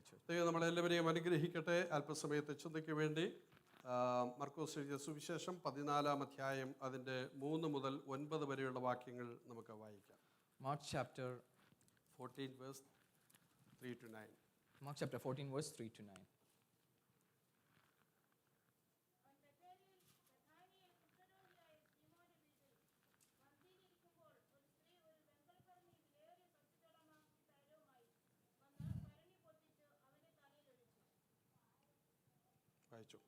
church. ദൈവം നമ്മളെല്ലാവരെയും അനുഗ്രഹിക്കട്ടെ. അല്പസമയത്തെ ചിന്തയ്ക്ക് വേണ്ടി മർക്കോസ് എഴുതിയ സുവിശേഷം 14-ാം അധ്യായം അതിൻ്റെ 3 മുതൽ 9 വരെയുള്ള വാക്യങ്ങൾ നമുക്ക് വായിക്കാം. Mark chapter 14 verse 3 to 9. Mark chapter 14 verse 3 to 9. വായിച്ചു.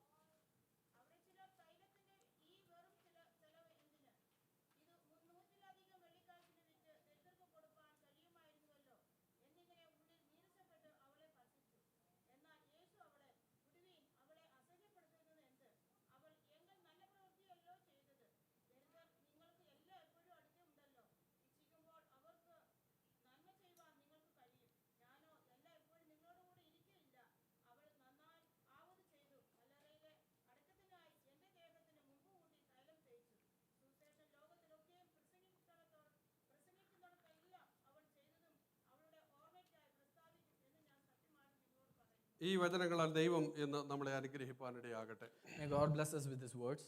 ഈ വചനങ്ങളാൽ ദൈവം ഇന്ന് നമ്മളെ അനുഗ്രഹിപ്പാനിടയാകട്ടെ. May God bless us with His words.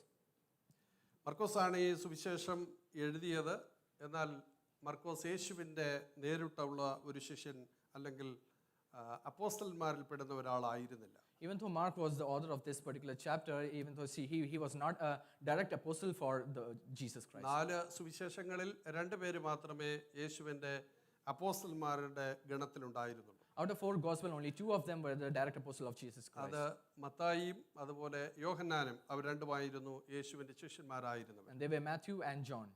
മർക്കോസാണ് ഈ സുവിശേഷം എഴുതിയത്. എന്നാൽ മർക്കോസ് യേശുവിൻ്റെ നേരിട്ടുള്ള ഒരു ശിഷ്യൻ അല്ലെങ്കിൽ അപ്പോസ്തലന്മാരിൽ പെടുന്ന ഒരാളായിരുന്നില്ല. Even though Mark was the author of this particular chapter, even though he was not a direct apostle for Jesus Christ. 4 സുവിശേഷങ്ങളിൽ 2 പേര് മാത്രമേ യേശുവിൻ്റെ അപ്പോസ്തലന്മാരുടെ ഗണത്തിലുണ്ടായിരുന്നുള്ളൂ. Out of 4 gospel, only 2 of them were the direct apostle of Jesus Christ. അത് മത്തായിയും അതുപോലെ യോഹന്നാനും അവർ രണ്ടുമായിരുന്നു യേശുവിൻ്റെ ശിഷ്യന്മാരായിരുന്നവർ. And they were Matthew and John.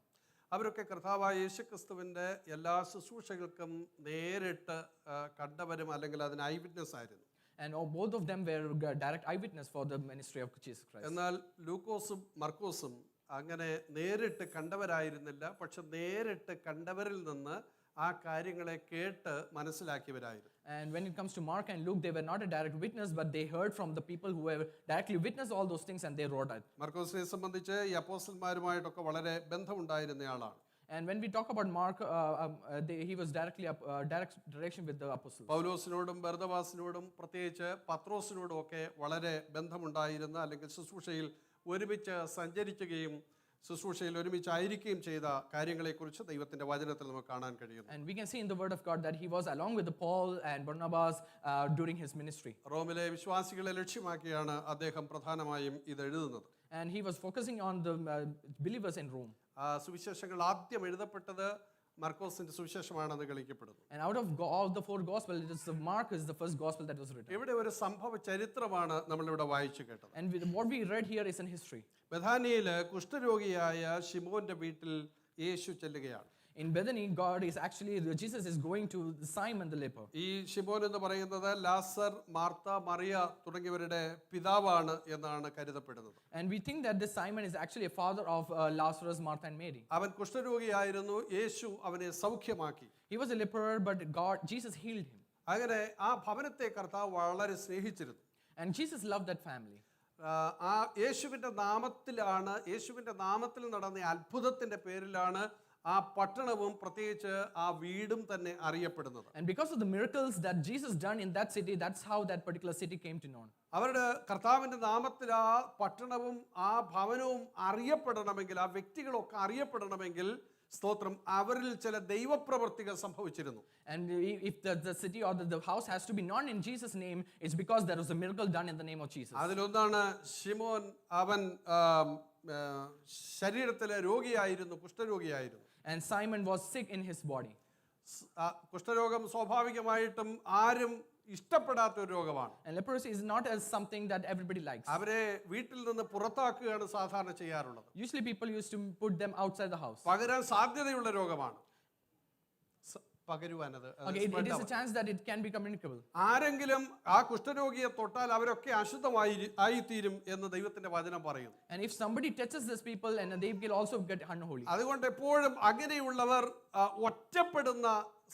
അവരൊക്കെ കർത്താവായ യേശുക്രിസ്തുവിൻ്റെ എല്ലാ ശുശ്രൂഷകൾക്കും നേരിട്ട് കണ്ടവരും അല്ലെങ്കിൽ അതിന് ഐ വിറ്റ്നസ് ആയിരുന്നു. And both of them were direct eyewitness for the ministry of Jesus Christ. എന്നാൽ ലൂക്കോസും മർക്കോസും അങ്ങനെ നേരിട്ട് കണ്ടവരായിരുന്നില്ല. പക്ഷെ നേരിട്ട് കണ്ടവരിൽ നിന്ന് ആ കാര്യങ്ങളെ കേട്ട് മനസ്സിലാക്കിയവരായിരുന്നു. And when it comes to Mark and Luke, they were not a direct witness, but they heard from the people who have directly witnessed all those things and they wrote it. മർക്കോസിനെ സംബന്ധിച്ച് ഈ അപ്പോസ്തലന്മാരുമായിട്ടൊക്കെ വളരെ ബന്ധമുണ്ടായിരുന്നയാളാണ്. And when we talk about Mark, he was directly direct relation with the apostles. പൗലോസിനോടും ബർന്നബാസിനോടും പ്രത്യേകിച്ച് പത്രോസിനോടും ഒക്കെ വളരെ ബന്ധമുണ്ടായിരുന്ന അല്ലെങ്കിൽ ശുശ്രൂഷയിൽ ഒരുമിച്ച് സഞ്ചരിക്കുകയും ശുശ്രൂഷയിൽ ഒരുമിച്ചായിരിക്കുകയും ചെയ്ത കാര്യങ്ങളെക്കുറിച്ച് ദൈവത്തിന്റെ വചനത്തിൽ നമുക്ക് കാണാൻ കഴിയുന്നു. And we can see in the word of God that he was along with Paul and Barnabas during his ministry. റോമിലെ വിശ്വാസികളെ ലക്ഷ്യമാക്കിയാണ് അദ്ദേഹം പ്രധാനമായും ഇത് എഴുതുന്നത്. And he was focusing on the believers in Rome. സുവിശേഷങ്ങൾ ആദ്യം എഴുതപ്പെട്ടത് മർക്കോസിന്റെ സുവിശേഷമാണെന്ന് കളിക്കപ്പെടുന്നു. And out of all the 4 gospels, Mark is the first gospel that was written. ഇവിടെ ഒരു സംഭവ ചരിത്രമാണ് നമ്മളിവിടെ വായിച്ചു കേട്ടത്. And what we read here is in history. ബഥാനിയിൽ കുഷ്ഠരോഗിയായ ശിമോന്റെ വീട്ടിൽ യേശു ചെല്ലുകയാണ്. In Bethany, Jesus is going to Simon the leper. ഈ ശിമോൻ എന്ന് പറയുന്നത് ലാസർ, മാർത്ത, മറിയ തുടങ്ങിയവരുടെ പിതാവാണ് എന്നാണ് കരുതപ്പെടുന്നത്. And we think that this Simon is actually a father of Lazarus, Martha and Mary. അവൻ കുഷ്ഠരോഗിയായിരുന്നു. യേശു അവനെ സൗഖ്യമാക്കി. He was a leper, but Jesus healed him. അങ്ങനെ ആ ഭവനത്തെ കർത്താവ് വളരെ സ്നേഹിച്ചിരുന്നു. And Jesus loved that family. ആ യേശുവിൻ്റെ നാമത്തിൽ നടന്ന അത്ഭുതത്തിന്റെ പേരിലാണ് ആ പട്ടണവും പ്രത്യേകിച്ച് ആ വീടും തന്നെ അറിയപ്പെടുന്നത്. And because of the miracles that Jesus done in that city, that's how that particular city came to known. അവരുടെ കർത്താവിന്റെ നാമത്തിൽ ആ പട്ടണവും ആ ഭവനവും അറിയപ്പെടണമെങ്കിൽ, ആ വ്യക്തികളൊക്കെ അറിയപ്പെടണമെങ്കിൽ സ്തോത്രം അവരിൽ ചില ദൈവപ്രവൃത്തികൾ സംഭവിച്ചിരുന്നു. And if the city or the house has to be known in Jesus' name, it's because there was a miracle done in the name of Jesus. അതിലൊന്നാണ് ശിമോൻ. അവൻ ശരീരത്തിലെ രോഗിയായിരുന്നു, കുഷ്ഠരോഗിയായിരുന്നു. And Simon was sick in his body. കുഷ്ഠരോഗം സ്വാഭാവികമായിട്ടും ആരും ഇഷ്ടപ്പെടാത്ത ഒരു രോഗമാണ്. And leprosy is not as something that everybody likes. അവരെ വീട്ടിൽ നിന്ന് പുറത്താക്കുകയാണ് സാധാരണ ചെയ്യാറുള്ളത്. Usually people used to put them outside the house. പകരാൻ സാധ്യതയുള്ള രോഗമാണ്. പകരുവാനത് it is a chance that it can be communicable. ആരെങ്കിലും ആ കുഷ്ഠരോഗിയെ തൊട്ടാൽ അവരൊക്കെ അശുദ്ധമായി തീരും എന്ന് ദൈവത്തിന്റെ വചനം പറയുന്നു. And if somebody touches these people, and they will also get unholy. അതുകൊണ്ട് എപ്പോഴും അങ്ങനെയുള്ളവർ ഒറ്റപ്പെടുന്ന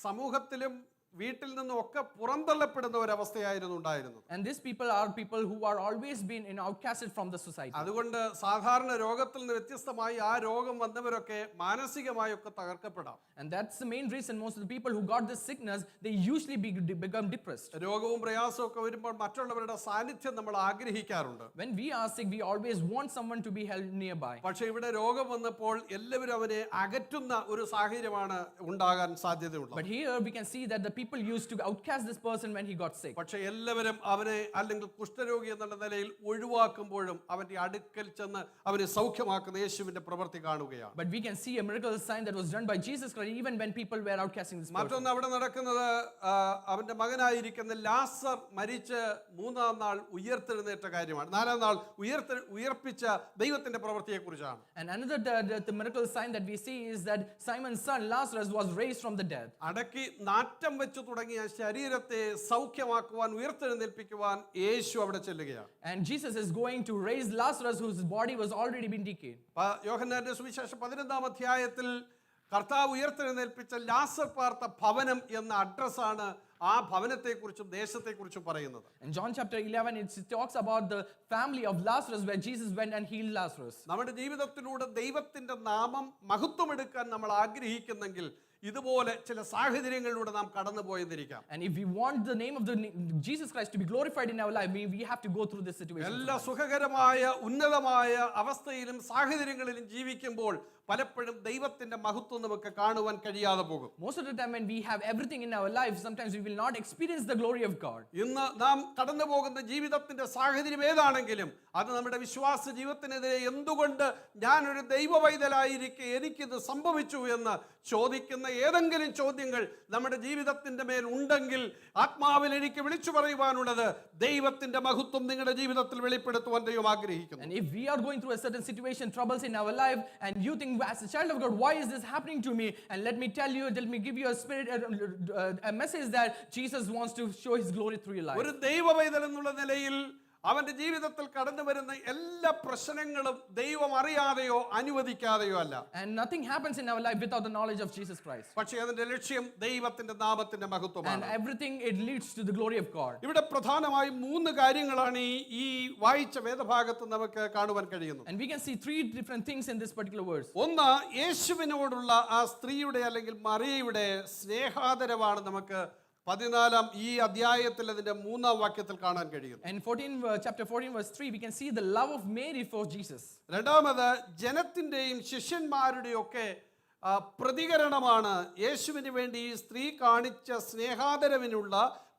സമൂഹത്തിലും വീട്ടിൽ നിന്നും ഒക്കെ പുറന്തള്ളപ്പെടുന്ന ഒരവസ്ഥയായിരുന്നു ഉണ്ടായിരുന്നത്. And these people are people who are always been outcasted from the society. അതുകൊണ്ട് സാധാരണ രോഗത്തിൽ നിന്ന് വ്യത്യസ്തമായി ആ രോഗം വന്നവരൊക്കെ മാനസികമായി ഒക്കെ തകർക്കപ്പെടാം. And that's the main reason most of the people who got this sickness, they usually become depressed. രോഗവും പ്രയാസവും ഒക്കെ വരുമ്പോൾ മറ്റുള്ളവരുടെ സാന്നിധ്യം നമ്മൾ ആഗ്രഹിക്കാറുണ്ട്. When we are sick, we always want someone to be held nearby. പക്ഷേ ഇവിടെ രോഗം വന്നപ്പോൾ എല്ലാവരും അവനെ അകറ്റുന്ന ഒരു സാഹചര്യമാണ് ഉണ്ടാകാൻ സാധ്യതയുള്ളത്. But here we can see that the people used to outcast this person when he got sick. പക്ഷേ എല്ലാവരും അവനെ അല്ലെങ്കിൽ കുഷ്ഠരോഗി എന്നുള്ള നിലയിൽ ഒഴിവാക്കുമ്പോഴും അവന്റെ അടുക്കൽ ചെന്ന് അവനെ സൗഖ്യമാക്കുന്ന യേശുവിന്റെ പ്രവൃത്തി കാണുകയാണ്. But we can see a miracle sign that was done by Jesus Christ even when people were outcasting this person. മറ്റൊന്ന് അവിടെ നടക്കുന്നത് അവന്റെ മകനായിരിക്കുന്ന ലാസർ മരിച്ച് മൂന്നാം നാൾ ഉയർത്തെഴുന്നേറ്റ കാര്യമാണ്. നാലാം നാൾ ഉയർപ്പിച്ച ദൈവത്തിന്റെ പ്രവൃത്തിയെ കുറിച്ചാണ്. And another the miracle sign that we see is that Simon's son Lazarus was raised from the dead. അടക്കി നാറ്റം വെച്ച് തുടങ്ങിയ ശരീരത്തെ സൗഖ്യമാക്കുവാൻ ഉയർത്തെഴുന്നേൽപ്പിക്കുവാൻ യേശു അവിടെ ചെല്ലുകയാണ്. And Jesus is going to raise Lazarus whose body was already been decayed. യോഹന്നാന്റെ സുവിശേഷം 11-ാം അധ്യായത്തിൽ കർത്താവ് ഉയർത്തെഴുന്നേൽപ്പിച്ച ലാസർ പാർത്ത ഭവനം എന്ന അഡ്രസ്സാണ് ആ ഭവനത്തെക്കുറിച്ചും ദേശത്തെക്കുറിച്ചും പറയുന്നത്. In John chapter 11 it talks about the family of Lazarus where Jesus went and healed Lazarus. നമ്മുടെ ജീവിതത്തിലൂടെ ദൈവത്തിന്റെ നാമം മഹത്വമെടുക്കാൻ നമ്മൾ ആഗ്രഹിക്കുന്നെങ്കിൽ ഇതുപോലെ ചില സാഹചര്യങ്ങളിലൂടെ നാം കടന്നു പോയെന്നിരിക്കാം. And if we want the name of Jesus Christ to be glorified in our life, we have to go through this situation. എല്ലാ സുഖകരമായ ഉന്നതമായ അവസ്ഥയിലും സാഹചര്യങ്ങളിലും ജീവിക്കുമ്പോൾ പലപ്പോഴും ദൈവത്തിന്റെ മഹത്വം നമുക്ക് കാണുവാൻ കഴിയാതെ പോകും. Most of the time when we have everything in our life, sometimes we will not experience the glory of God. ഇന്ന് നാം കടന്നു പോകുന്ന ജീവിതത്തിന്റെ സാഹചര്യം ഏതാണെങ്കിലും അത് നമ്മുടെ വിശ്വാസ ജീവിതത്തിനെതിരെ എന്തുകൊണ്ട് ഞാനൊരു ദൈവവൈതലായിരിക്കെ എനിക്കിത് സംഭവിച്ചു എന്ന് ചോദിക്കുന്ന ഏതെങ്കിലും ചോദ്യങ്ങൾ നമ്മുടെ ജീവിതത്തിന്റെ മേൽ ഉണ്ടെങ്കിൽ ആത്മാവിൽ എനിക്ക് വിളിച്ചു പറയുവാനുള്ളത് ദൈവത്തിന്റെ മഹത്വം നിങ്ങളുടെ ജീവിതത്തിൽ വെളിപ്പെടുത്തുവാൻ ദൈവം ആഗ്രഹിക്കുന്നു. And if we are going through a certain situation, troubles in our life, and you think as a child of God, why is this happening to me? And let me give you a spirit, a message that Jesus wants to show his glory through your life. ഒരു ദൈവവൈതൽ എന്നുള്ള നിലയിൽ അവന്റെ ജീവിതത്തിൽ കടന്നു വരുന്ന എല്ലാ പ്രശ്നങ്ങളും ദൈവം അറിയാതെയോ അനുവദിക്കാതെയോ അല്ല. And nothing happens in our life without the knowledge of Jesus Christ. പക്ഷേ അതിന്റെ ലക്ഷ്യം ദൈവത്തിന്റെ നാമത്തിന്റെ മഹത്വമാണ്. And everything it leads to the glory of God. ഇവിടെ പ്രധാനമായും 3 കാര്യങ്ങളാണ് ഈ വായിച്ച വേദഭാഗത്ത് നമുക്ക് കാണുവാൻ കഴിയുന്നത്. And we can see 3 different things in this particular verse. ഒന്ന്, യേശുവിനോടുള്ള ആ സ്ത്രീയുടെ അല്ലെങ്കിൽ മറിയയുടെ സ്നേഹാദരവാണ് നമുക്ക് 14-ാം ഈ അധ്യായത്തിൽ അതിന്റെ 3-ാം വാക്യത്തിൽ കാണാൻ കഴിയുന്നു. And chapter 14 verse 3 we can see the love of Mary for Jesus. രണ്ടാമത്, ജനത്തിന്റെയും ശിഷ്യന്മാരുടെയും ഒക്കെ പ്രതികരണമാണ് യേശുവിന് വേണ്ടി ഈ സ്ത്രീ കാണിച്ച സ്നേഹാദരവിനുള്ള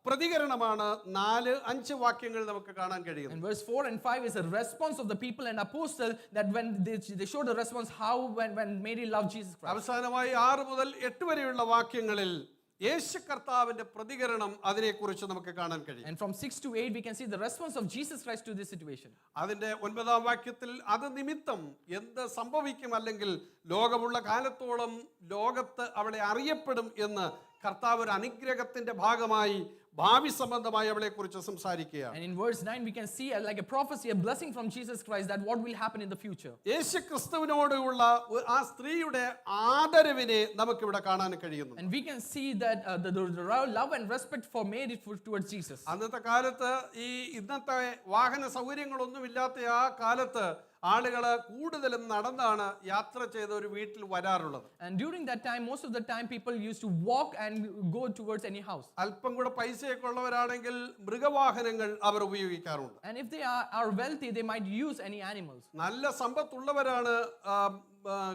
പ്രതികരണമാണ് 4-5 വാക്യങ്ങൾ നമുക്ക് കാണാൻ കഴിയുന്നു. And verse 4 and 5 is a response of the people and apostle that when they showed the response how when Mary loved Jesus Christ. അവസാനമായി 6 മുതൽ 8 വരെയുള്ള വാക്യങ്ങളിൽ യേശു കർത്താവിന്റെ പ്രതികരണം അതിനെക്കുറിച്ച് നമുക്ക് കാണാൻ കഴിയും. And from 6 to 8 we can see the response of Jesus Christ to this situation. അതിന്റെ 9-ാം വാക്യത്തിൽ അത് നിമിത്തം എന്ത് സംഭവിക്കും, അല്ലെങ്കിൽ ലോകമുള്ള കാലത്തോളം ലോകത്ത് അവളെ അറിയപ്പെടും എന്ന് കർത്താവ് ഒരു അനുഗ്രഹത്തിന്റെ ഭാഗമായി ഭാവി സംബന്ധമായി അവളെ കുറിച്ച് സംസാരിക്കുകയാണ്. And in verse 9 we can see like a prophecy, a blessing from Jesus Christ that what will happen in the future. യേശു ക്രിസ്തുവിനോടുള്ള ആ സ്ത്രീയുടെ ആദരവിനെ നമുക്ക് ഇവിടെ കാണാൻ കഴിയുന്നു. And we can see that the love and respect for Mary towards Jesus. അന്നത്തെ കാലത്ത് ഇന്നത്തെ വാഹന സൗകര്യങ്ങളൊന്നും ഇല്ലാത്ത ആ കാലത്ത് ആളുകൾ കൂടുതലും നടന്നാണ് യാത്ര ചെയ്ത് ഒരു വീട്ടിൽ വരാറുള്ളത്. And during that time most of the time people used to walk and go towards any house. അല്പം കൂടെ പൈസയൊക്കെ ഉള്ളവരാണെങ്കിൽ മൃഗവാഹനങ്ങൾ അവർ ഉപയോഗിക്കാറുണ്ട്. And if they are wealthy they might use any animals. നല്ല സമ്പത്തുള്ളവരാണ്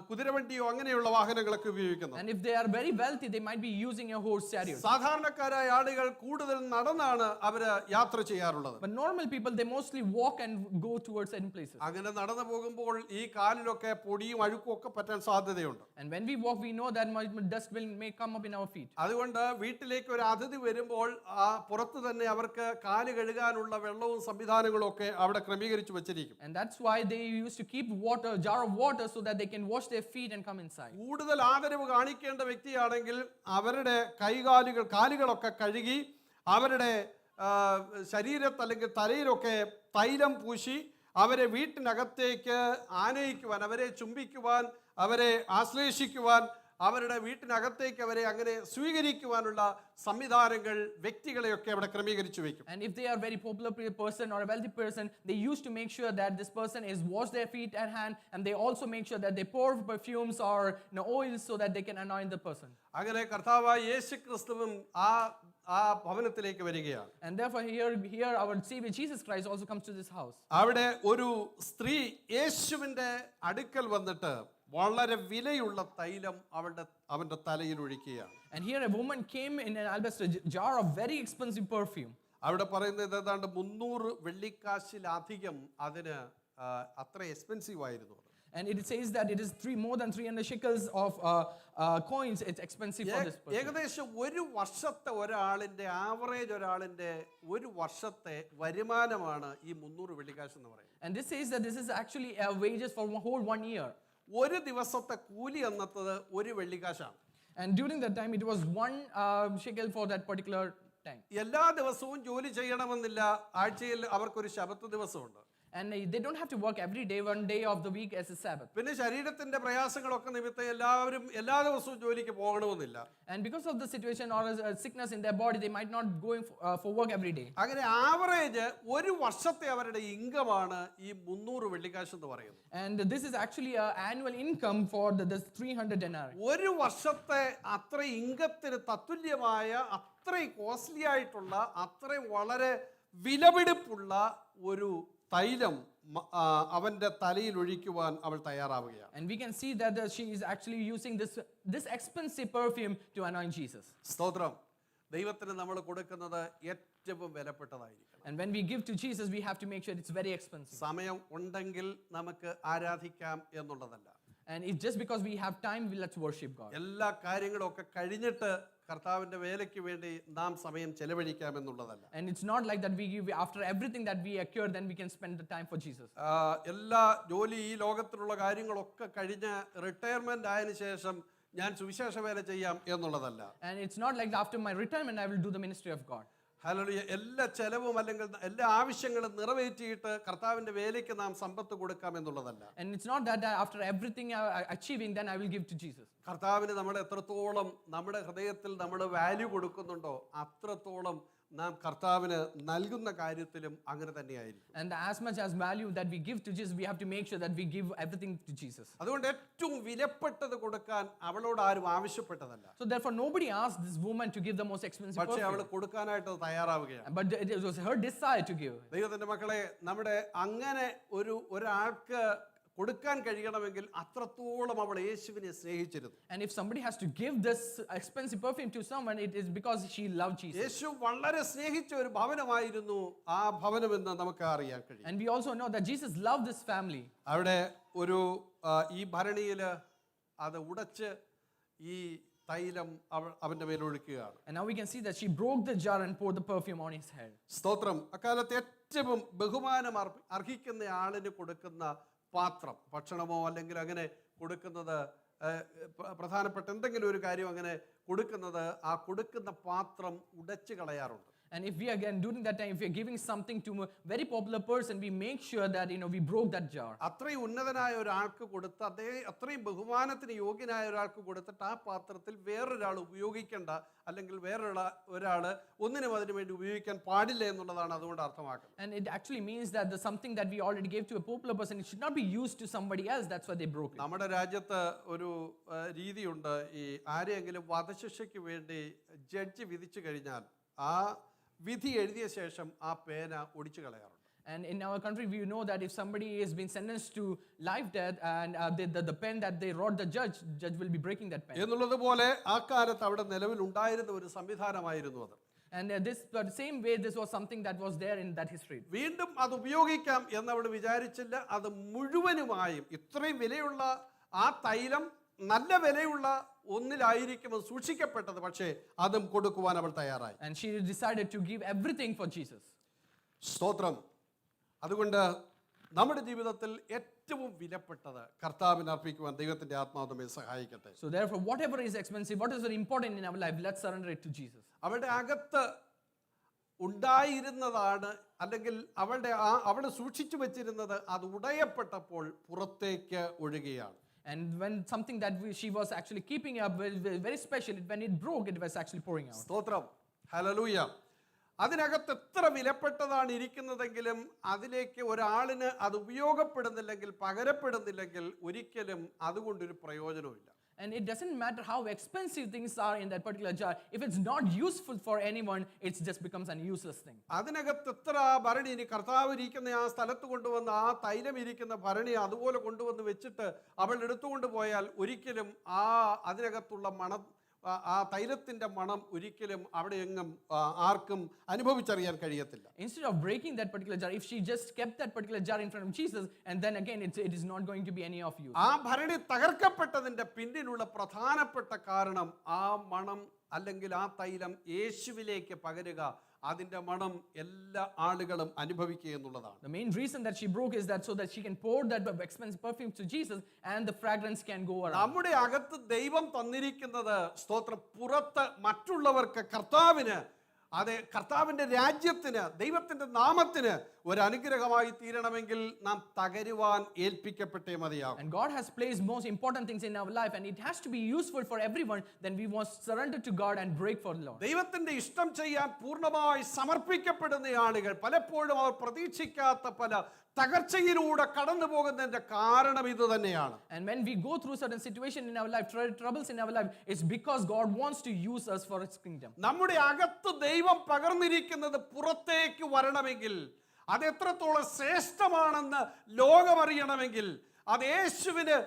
കുതിരവണ്ടിയോ അങ്ങനെയുള്ള വാഹനങ്ങളൊക്കെ ഉപയോഗിക്കുന്നത്. And if they are very wealthy they might be using a horse chariot. സാധാരണക്കാരായ ആളുകൾ കൂടുതൽ നടന്നാണ് അവര് യാത്ര ചെയ്യാറുള്ളത്. But normal people they mostly walk and go towards certain places. അങ്ങനെ നടന്നു പോകുമ്പോൾ ഈ കാലിലൊക്കെ പൊടിയും അഴുക്കും ഒക്കെ പറ്റാൻ സാധ്യതയുണ്ട്. And when we walk we know that dust may come up in our feet. അതുകൊണ്ട് വീട്ടിലേക്ക് ഒരു അതിഥി വരുമ്പോൾ ആ പുറത്ത് തന്നെ അവർക്ക് കാല് കഴുകാനുള്ള വെള്ളവും സംവിധാനങ്ങളും ഒക്കെ അവിടെ ക്രമീകരിച്ചു വെച്ചിരിക്കും. And that's why they used to keep jar of water so that they can wash their feet and come inside. കൂടുതൽ ആദരവ് കാണിക്കേണ്ട വ്യക്തിയാണെങ്കിൽ അവരുടെ കാലുകളൊക്കെ കഴുകി അവരുടെ ശരീരത്ത് അല്ലെങ്കിൽ തലയിലൊക്കെ തൈലം പൂശി അവരെ വീട്ടിനകത്തേക്ക് ആനയിക്കുവാൻ, അവരെ ചുംബിക്കുവാൻ, അവരെ ആശ്ലേഷിക്കുവാൻ അവരുടെ വീട്ടിനകത്തേക്ക് അവരെ അങ്ങനെ സ്വീകരിക്കുവാനുള്ള സംവിധാനങ്ങൾ വ്യക്തികളെയൊക്കെ അവിടെ ക്രമീകരിച്ചു വെക്കും. And if they are very popular person or a wealthy person, they used to make sure that this person is wash their feet and hand, and they also make sure that they pour perfumes or oils so that they can anoint the person. അങ്ങനെ കർത്താവായ യേശുക്രിസ്തുവും ആ ഭവനത്തിലേക്ക് വരികയാണ്. And therefore here our Savior Jesus Christ also comes to this house. അവിടെ ഒരു സ്ത്രീ യേശുവിന്റെ അടുക്കൽ വന്നിട്ട് വളരെ വിലയുള്ള തൈലം അവന്റെ തലയിൽ ഒഴിക്കുകയാണ്. And here a woman came in an alabaster jar of very expensive perfume. അവിടെ പറയുന്നത് ഏതാണ്ട് 300 വെള്ളിക്കാശിലധികം അതിന് അത്ര എക്സ്പെൻസീവ് ആയിരുന്നു. And it says that it is more than 300 shekels of coins. It's expensive for this person. ഏകദേശം ഒരു വർഷത്തെ ആവറേജ് ഒരാളിന്റെ ഒരു വർഷത്തെ വരുമാനമാണ് ഈ 300 വെള്ളിക്കാശ് എന്ന് പറയുന്നത്. And this says that this is actually wages for whole 1 year. ഒരു ദിവസത്തെ കൂലി എന്നത്തത് ഒരു വെള്ളിക്കാശാണ്. And during that time it was 1 shekel for that particular time. എല്ലാ ദിവസവും ജോലി ചെയ്യണമെന്നില്ല. ആഴ്ചയിൽ അവർക്കൊരു ശബത്ത് ദിവസമുണ്ട്. And they don't have to work every day, 1 day of the week as a Sabbath. പിന്നെ ശരീരത്തിന്റെ പ്രയാസങ്ങളൊക്കെ നിമിത്തം എല്ലാവരും എല്ലാ ദിവസവും ജോലിക്ക് പോകണമെന്നില്ല. And because of the situation or a sickness in their body, they might not going for work every day. അങ്ങനെ average ഒരു വർഷത്തെ അവരുടെ ഇൻകമാണ് ഈ 300 വെള്ളിക്കാശ് എന്ന് പറയുന്നത്. And this is actually an annual income for this 300 denarii. ഒരു വർഷത്തെ അത്ര ഇൻകത്തിന് തത്തുല്യമായ അത്രയും കോസ്റ്റ്ലി ആയിട്ടുള്ള അത്രയും വളരെ വിലപിടിപ്പുള്ള ഒരു തൈലം അവന്റെ തലയിൽ ഒഴിക്കുവാൻ അവൾ തയ്യാറാവുകയാണ്. And we can see that she is actually using this expensive perfume to anoint Jesus. സ്തോത്രം. ദൈവത്തിന് നമ്മൾ കൊടുക്കുന്നത് ഏറ്റവും വിലപ്പെട്ടതായിരിക്കണം. And when we give to Jesus, we have to make sure it's very expensive. സമയം ഉണ്ടെങ്കിൽ നമുക്ക് ആരാധിക്കാം എന്നുള്ളതല്ല. And it's just because we have time, let's worship God. എല്ലാ കാര്യങ്ങളും ഒക്കെ കഴിഞ്ഞിട്ട് കർത്താവിന്റെ വേലയ്ക്ക് വേണ്ടി നാം സമയം ചെലവഴിക്കാം എന്നുള്ളതല്ല. And it's not like that we give after everything that we acquire, then we can spend the time for Jesus. എല്ലാ ജോലി ഈ ലോകത്തിലുള്ള കാര്യങ്ങളൊക്കെ കഴിഞ്ഞ് റിട്ടയർമെന്റ് ആയതിനു ശേഷം ഞാൻ സുവിശേഷ വേല ചെയ്യാം എന്നുള്ളതല്ല. And it's not like after my retirement I will do the ministry of God. Hallelujah. എല്ലാ ചെലവും അല്ലെങ്കിൽ എല്ലാ ആവശ്യങ്ങളും നിറവേറ്റിയിട്ട് കർത്താവിന്റെ വേലയ്ക്ക് നാം സമ്പത്ത് കൊടുക്കാം എന്നുള്ളതല്ല. And it's not that after everything achieving, then I will give to Jesus. കർത്താവിന് നമ്മൾ എത്രത്തോളം നമ്മുടെ ഹൃദയത്തിൽ നമ്മൾ വാല്യൂ കൊടുക്കുന്നുണ്ടോ അത്രത്തോളം നാം കർത്താവിന് നൽകുന്ന കാര്യത്തിലും അങ്ങനെ തന്നെയായിരിക്കും. And as much as value that we give to Jesus, we have to make sure that we give everything to Jesus. അതുകൊണ്ട് ഏറ്റവും വിലപ്പെട്ടത് കൊടുക്കാൻ അവളോട് ആരും ആവശ്യപ്പെട്ടതല്ല. So therefore nobody asked this woman to give the most expensive പക്ഷേ അവൾ perfume. കൊടുക്കാനായിട്ട് തയ്യാറാവുകയാണ്. But it was her desire to give. ദൈവത്തിന്റെ മക്കളെ, നമ്മുടെ അങ്ങനെ ഒരാൾക്ക് കൊടുക്കാൻ കഴിയണമെങ്കിൽ അത്രത്തോളം അവൾ യേശുവിനെ സ്നേഹിച്ചിരുന്നു. And if somebody has to give this expensive perfume to someone, it is because she loved Jesus. യേശു വളരെ സ്നേഹിച്ച ഒരു ഭവനമായിരുന്നു ആ ഭവനമെന്ന് നമുക്ക് അറിയാൻ കഴിയും. And we also know that Jesus loved this family. അവിടെ ഒരു ഈ ഭരണിയില് അത് ഉടച്ച് ഈ തൈലം അവന്റെ മേൽ ഒഴിക്കുകയാണ്. And now we can see that she broke the jar and poured the perfume on his head. സ്തോത്രം. അക്കാലത്ത് ഏറ്റവും ബഹുമാനം അർഹിക്കുന്ന ആളിന് കൊടുക്കുന്ന പാത്രം, ഭക്ഷണമോ അല്ലെങ്കിൽ അങ്ങനെ കൊടുക്കുന്നത്, പ്രധാനപ്പെട്ട എന്തെങ്കിലും ഒരു കാര്യം അങ്ങനെ കൊടുക്കുന്നത്, ആ കൊടുക്കുന്ന പാത്രം ഉടച്ചു കളയാറുണ്ട്. And if we again during that time, if we are giving something to a very popular person, we make sure that we broke that jar. അത്രയും ഉന്നതനായ ഒരാൾക്ക് കൊടുത്ത് അത്രയും ബഹുമാനത്തിന് യോഗ്യനായ ഒരാൾക്ക് കൊടുത്തിട്ട് ആ പാത്രത്തിൽ വേറൊരാൾ ഉപയോഗിക്കേണ്ട അല്ലെങ്കിൽ ഒരാള് ഒന്നിനും അതിനു വേണ്ടി ഉപയോഗിക്കാൻ പാടില്ല എന്നുള്ളതാണ് അതുകൊണ്ട് അർത്ഥമാക്കുന്നത്. And it actually means that something that we already gave to a popular person, it should not be used to somebody else. That's why they broke it. നമ്മുടെ രാജ്യത്ത് ഒരു രീതിയുണ്ട്. ഈ ആരെയെങ്കിലും വധശിക്ഷയ്ക്ക് വേണ്ടി ജഡ്ജി വിധിച്ചു കഴിഞ്ഞാൽ ആ വിധി എഴുതിയ ശേഷം ആ പേന ഒടിച്ചു കളയാറുണ്ട്. And in our country, we know that if somebody has been sentenced to life death and the pen that they wrote, the judge will be breaking that pen. എന്നുള്ളതുപോലെ ആ കാലത്ത് അവിടെ നിലവിൽ ഉണ്ടായിരുന്ന ഒരു സംവിധാനമായിരുന്നു അത്. And the same way, this was something that was there in that history. വീണ്ടും അത് ഉപയോഗിക്കാം എന്ന് അവിടെ വിചാരിച്ചില്ല. അത് മുഴുവനുമായും ഇത്രയും വിലയുള്ള ആ തൈലം നല്ല വിലയുള്ള ഒന്നിലായിരിക്കും സൂക്ഷിക്കപ്പെട്ടത്, പക്ഷേ അതും കൊടുക്കുവാൻ അവൾ തയ്യാറായി. And she decided to give everything for Jesus. സ്തോത്രം. അതുകൊണ്ട് നമ്മുടെ ജീവിതത്തിൽ ഏറ്റവും വിലപ്പെട്ടത് കർത്താവിന് അർപ്പിക്കുവാൻ ദൈവത്തിന്റെ ആത്മാവ് നമ്മെ സഹായിക്കട്ടെ. So therefore, whatever is expensive, what is very important in our life, let's surrender it to Jesus. അവളുടെ അകത്ത് ഉണ്ടായിരുന്നതാണ് അല്ലെങ്കിൽ അവള് സൂക്ഷിച്ചു വെച്ചിരുന്നത് അത് ഉടയപ്പെട്ടപ്പോൾ പുറത്തേക്ക് ഒഴുകുകയാണ്. And when something that she was actually keeping up very special, when it broke, it was actually pouring out. സ്തോത്രം, ഹല്ലേലൂയ. അതിനകത്ത് എത്ര വിലപ്പെട്ടതാണ് ഇരിക്കുന്നതെങ്കിലും അതിലേക്ക് ഒരാളിന് അത് ഉപയോഗപ്പെടുന്നില്ലെങ്കിൽ, പകരപ്പെടുന്നില്ലെങ്കിൽ ഒരിക്കലും അതുകൊണ്ടൊരു പ്രയോജനവുമില്ല. And it doesn't matter how expensive things are in that particular jar. If it's not useful for anyone, it just becomes an useless thing. അതിനകത്ത് എത്ര ഭരണി, ഇനി കർത്താവ് ഇരിക്കുന്ന ആ സ്ഥലത്ത് കൊണ്ടുവന്ന് ആ തൈലം ഇരിക്കുന്ന ഭരണി അതുപോലെ കൊണ്ടുവന്ന് വെച്ചിട്ട് അവൾ എടുത്തുകൊണ്ട് പോയാൽ ഒരിക്കലും അതിനകത്തുള്ള മണം, ആ തൈലത്തിന്റെ മണം ഒരിക്കലും അവിടെ എങ്ങും ആർക്കും അനുഭവിച്ചറിയാൻ കഴിയത്തില്ല. Instead of breaking that particular jar, if she just kept that particular jar in front of Jesus, and then again it is not going to be any of use. ആ ഭരണി തകർക്കപ്പെട്ടതിന്റെ പിന്നിലുള്ള പ്രധാനപ്പെട്ട കാരണം ആ മണം അല്ലെങ്കിൽ ആ തൈലം യേശുവിലേക്ക് പകരുക, അതിന്റെ മണം എല്ലാ ആളുകളും അനുഭവിക്കുക എന്നുള്ളതാണ്. The main reason that she broke is that so that she can pour that expensive perfume to Jesus and the fragrance can go around. നമ്മുടെ അകത്ത് ദൈവം തന്നിരിക്കുന്നത് സ്തോത്രം, പുറത്ത് മറ്റുള്ളവർക്ക്, കർത്താവിന്, അതെ, കർത്താവിന്റെ രാജ്യത്തിന്, ദൈവത്തിന്റെ നാമത്തിന് ഒരു അനുഗ്രഹമായി തീരണമെങ്കിൽ നാം തകരുവാൻ ഏൽപ്പിക്കപ്പെട്ടേ മതിയാകും. And God has placed most important things in our life, and it has to be useful for everyone. Then we must surrender to God and break for the Lord. ദൈവത്തിന്റെ ഇഷ്ടം ചെയ്യാൻ പൂർണ്ണമായി സമർപ്പിക്കപ്പെടുന്ന ആളുകൾ പലപ്പോഴും അവർ പ്രതീക്ഷിക്കാത്ത പല തകർച്ചയിലൂടെ കടന്നു പോകുന്നതിന്റെ കാരണം ഇത് തന്നെയാണ്. And when we go through certain situation in our life, troubles in our life, it's because God wants to use us for His kingdom. നമ്മുടെ അകത്ത് ദൈവം പകർന്നിരിക്കുന്നത് പുറത്തേക്ക് വരണമെങ്കിൽ, അത് എത്രത്തോളം ശ്രേഷ്ഠമാണെന്ന് ലോകമറിയണമെങ്കിൽ, അത് യേശുവിന്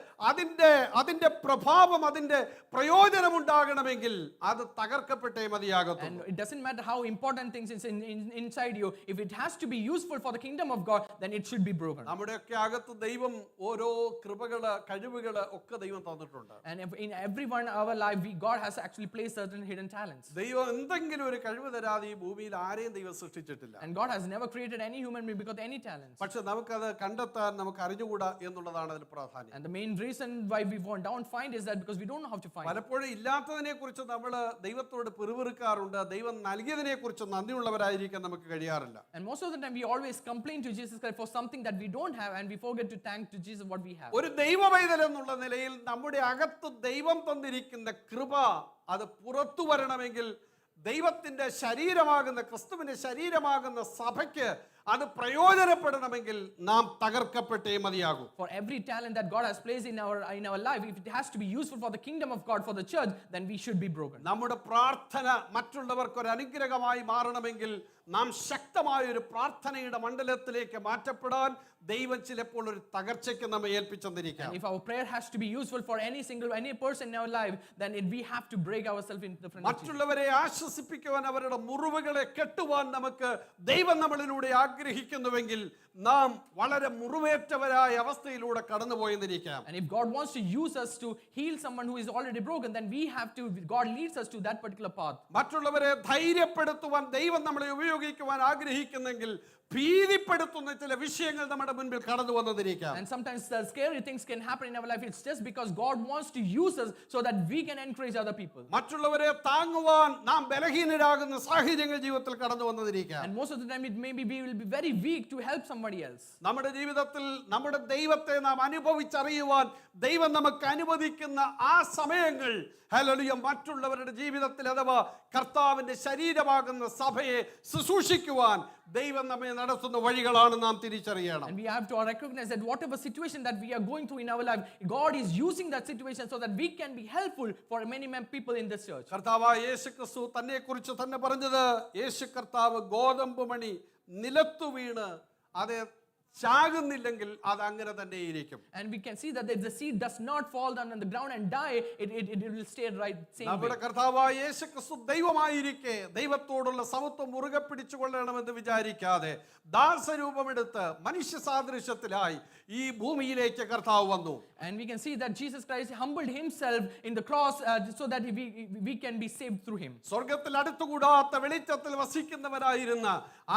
അതിന്റെ പ്രഭാവം, അതിന്റെ പ്രയോജനം ഉണ്ടാകണമെങ്കിൽ അത് തകർക്കപ്പെട്ടേ മതിയാകത്തുള്ളൂ. And it doesn't matter how important things is inside you, if it has to be useful for the kingdom of God, then it should be broken. നമ്മുടെയൊക്കെ അകത്ത് ദൈവം ഓരോ കൃപകള്, കഴിവുകള് ഒക്കെ ദൈവം തന്നിട്ടുണ്ട്. And in everyone in our life, God has actually placed certain hidden talents. ദൈവം എന്തെങ്കിലും ഒരു കഴിവ് തരാതെ ഈ ഭൂമിയിൽ ആരെയും ദൈവം സൃഷ്ടിച്ചിട്ടില്ല. And God has never created any human being because any talents. പക്ഷെ നമുക്കത് കണ്ടെത്താൻ, നമുക്ക് അറിഞ്ഞുകൂടാ എന്നുള്ളതാണ് അതിന് പ്രാധാന്യം. And the main reason why we don't find is that because we don't know how to find. പലപ്പോഴും ഇല്ലാത്തതിനെ കുറിച്ച് നമ്മൾ ദൈവത്തോട് പിറുപിറുക്കാറുണ്ട്. ദൈവം നൽകിയതിനെ കുറിച്ച് നന്ദിയുള്ളവരായിരിക്കാൻ നമുക്ക് കഴിയാറില്ല. And most of the time we always complain to Jesus Christ for something that we don't have, and we forget to thank to Jesus what we have. ഒരു ദൈവപൈതൽ എന്നുള്ള നിലയിൽ നമ്മുടെ അകത്ത് ദൈവം തന്നിരിക്കുന്ന കൃപ അത് പുറത്തു വരണമെങ്കിൽ, ദൈവത്തിന്റെ ശരീരമാകുന്ന, ക്രിസ്തുവിന്റെ ശരീരമാകുന്ന സഭയ്ക്ക് അത് പ്രയോജനപ്പെടണമെങ്കിൽ നാം തകർക്കപ്പെട്ടേ മതിയാകൂ. For every talent that God has placed in our life, if it has to be useful for the kingdom of God, for the church, then we should be broken. നമ്മുടെ പ്രാർത്ഥന മറ്റുള്ളവർക്ക് ഒരു അനുഗ്രഹമായി മാറണമെങ്കിൽ നാം ശക്തമായ ഒരു പ്രാർത്ഥനയുടെ മണ്ഡലത്തിലേക്ക് മാറ്റപ്പെടാൻ ദൈവം ചിലപ്പോൾ ഒരു തകർച്ചയ്ക്ക് നമ്മെ ഏൽപ്പിച്ചെന്നിരിക്കാം. And if our prayer has to be useful for any person in our life, then we have to break ourselves in the front of Jesus. മറ്റുള്ളവരെ ആശ്വസിപ്പിക്കുവാൻ, അവരുടെ മുറിവുകളെ കെട്ടുവാൻ നമുക്ക് ദൈവം നമ്മളിലൂടെ ആഗ്രഹിക്കുന്നുവെങ്കിൽ നാം വളരെ മുറിവേറ്റവരായ അവസ്ഥയിലൂടെ കടന്നുപോയെന്നിരിക്കാം. And if God wants to use us to heal someone who is already broken, then God leads us to that particular path. മറ്റുള്ളവരെ ധൈര്യപ്പെടുത്തുവാൻ ദൈവം നമ്മളെ ഉപയോഗിക്കുവാൻ ആഗ്രഹിക്കുന്നെങ്കിൽ ഭീതിപ്പെടുത്തുന്ന ചില വിഷയങ്ങൾ നമ്മുടെ മുൻപിൽ കടന്നു വന്നിരിക്കാം. And sometimes the scary things can happen in our life. It's just because God wants to use us so that we can encourage other people. മറ്റുള്ളവരെ താങ്ങുവാൻ നാം ബലഹീനരാകുന്ന സാഹചര്യങ്ങൾ ജീവിതത്തിൽ കടന്നു വന്നിരിക്കാം. And most of the time we will be very weak to help somebody else. നമ്മുടെ ജീവിതത്തിൽ നമ്മുടെ ദൈവത്തെ നാം അനുഭവിച്ചറിയുവാൻ ദൈവം നമുക്ക് അനുവദിക്കുന്ന ആ സമയങ്ങൾ, ഹല്ലേലൂയ, മറ്റുള്ളവരുടെ ജീവിതത്തിൽ അഥവാ കർത്താവിന്റെ ശരീരമാകുന്ന സഭയെ ശുശ്രൂഷിക്കുവാൻ ദൈവം നമ്മെ നടത്തുന്ന വഴികളാണ് നാം തിരിച്ചറിയണം. And we have to recognize that whatever situation that we are going through in our life, God is using that situation so that we can be helpful for many people in this church. കർത്താവായ യേശുക്രിസ്തു തന്നെക്കുറിച്ച് തന്നെ പറഞ്ഞത്, യേശു കർത്താവ് ഗോതമ്പ് മണി നിലത്തു വീണ് അത് ചാകുന്നില്ലെങ്കിൽ അത് അങ്ങനെ തന്നെ ഇരിക്കും. And we can see that if the seed does not fall down on the ground and die, it will stay right same way. നമ്മുടെ കർത്താവായ യേശുക്രിസ്തു ദൈവമായിരിക്കെ ദൈവത്തോടുള്ള സമത്വം മുറുകെ പിടിച്ചുകൊള്ളണമെന്ന് വിചാരിക്കാതെ ദാസരൂപമെടുത്ത് മനുഷ്യ സാദൃശ്യത്തിലായി ഈ ഭൂമിയിലേക്ക് കർത്താവ് വന്നു. And we can see that Jesus Christ humbled himself in the cross so that we can be saved through him. സ്വർഗത്തിൽ അടുത്തുകൂടാത്ത വെളിച്ചത്തിൽ വസിക്കുന്നവരായിരുന്ന,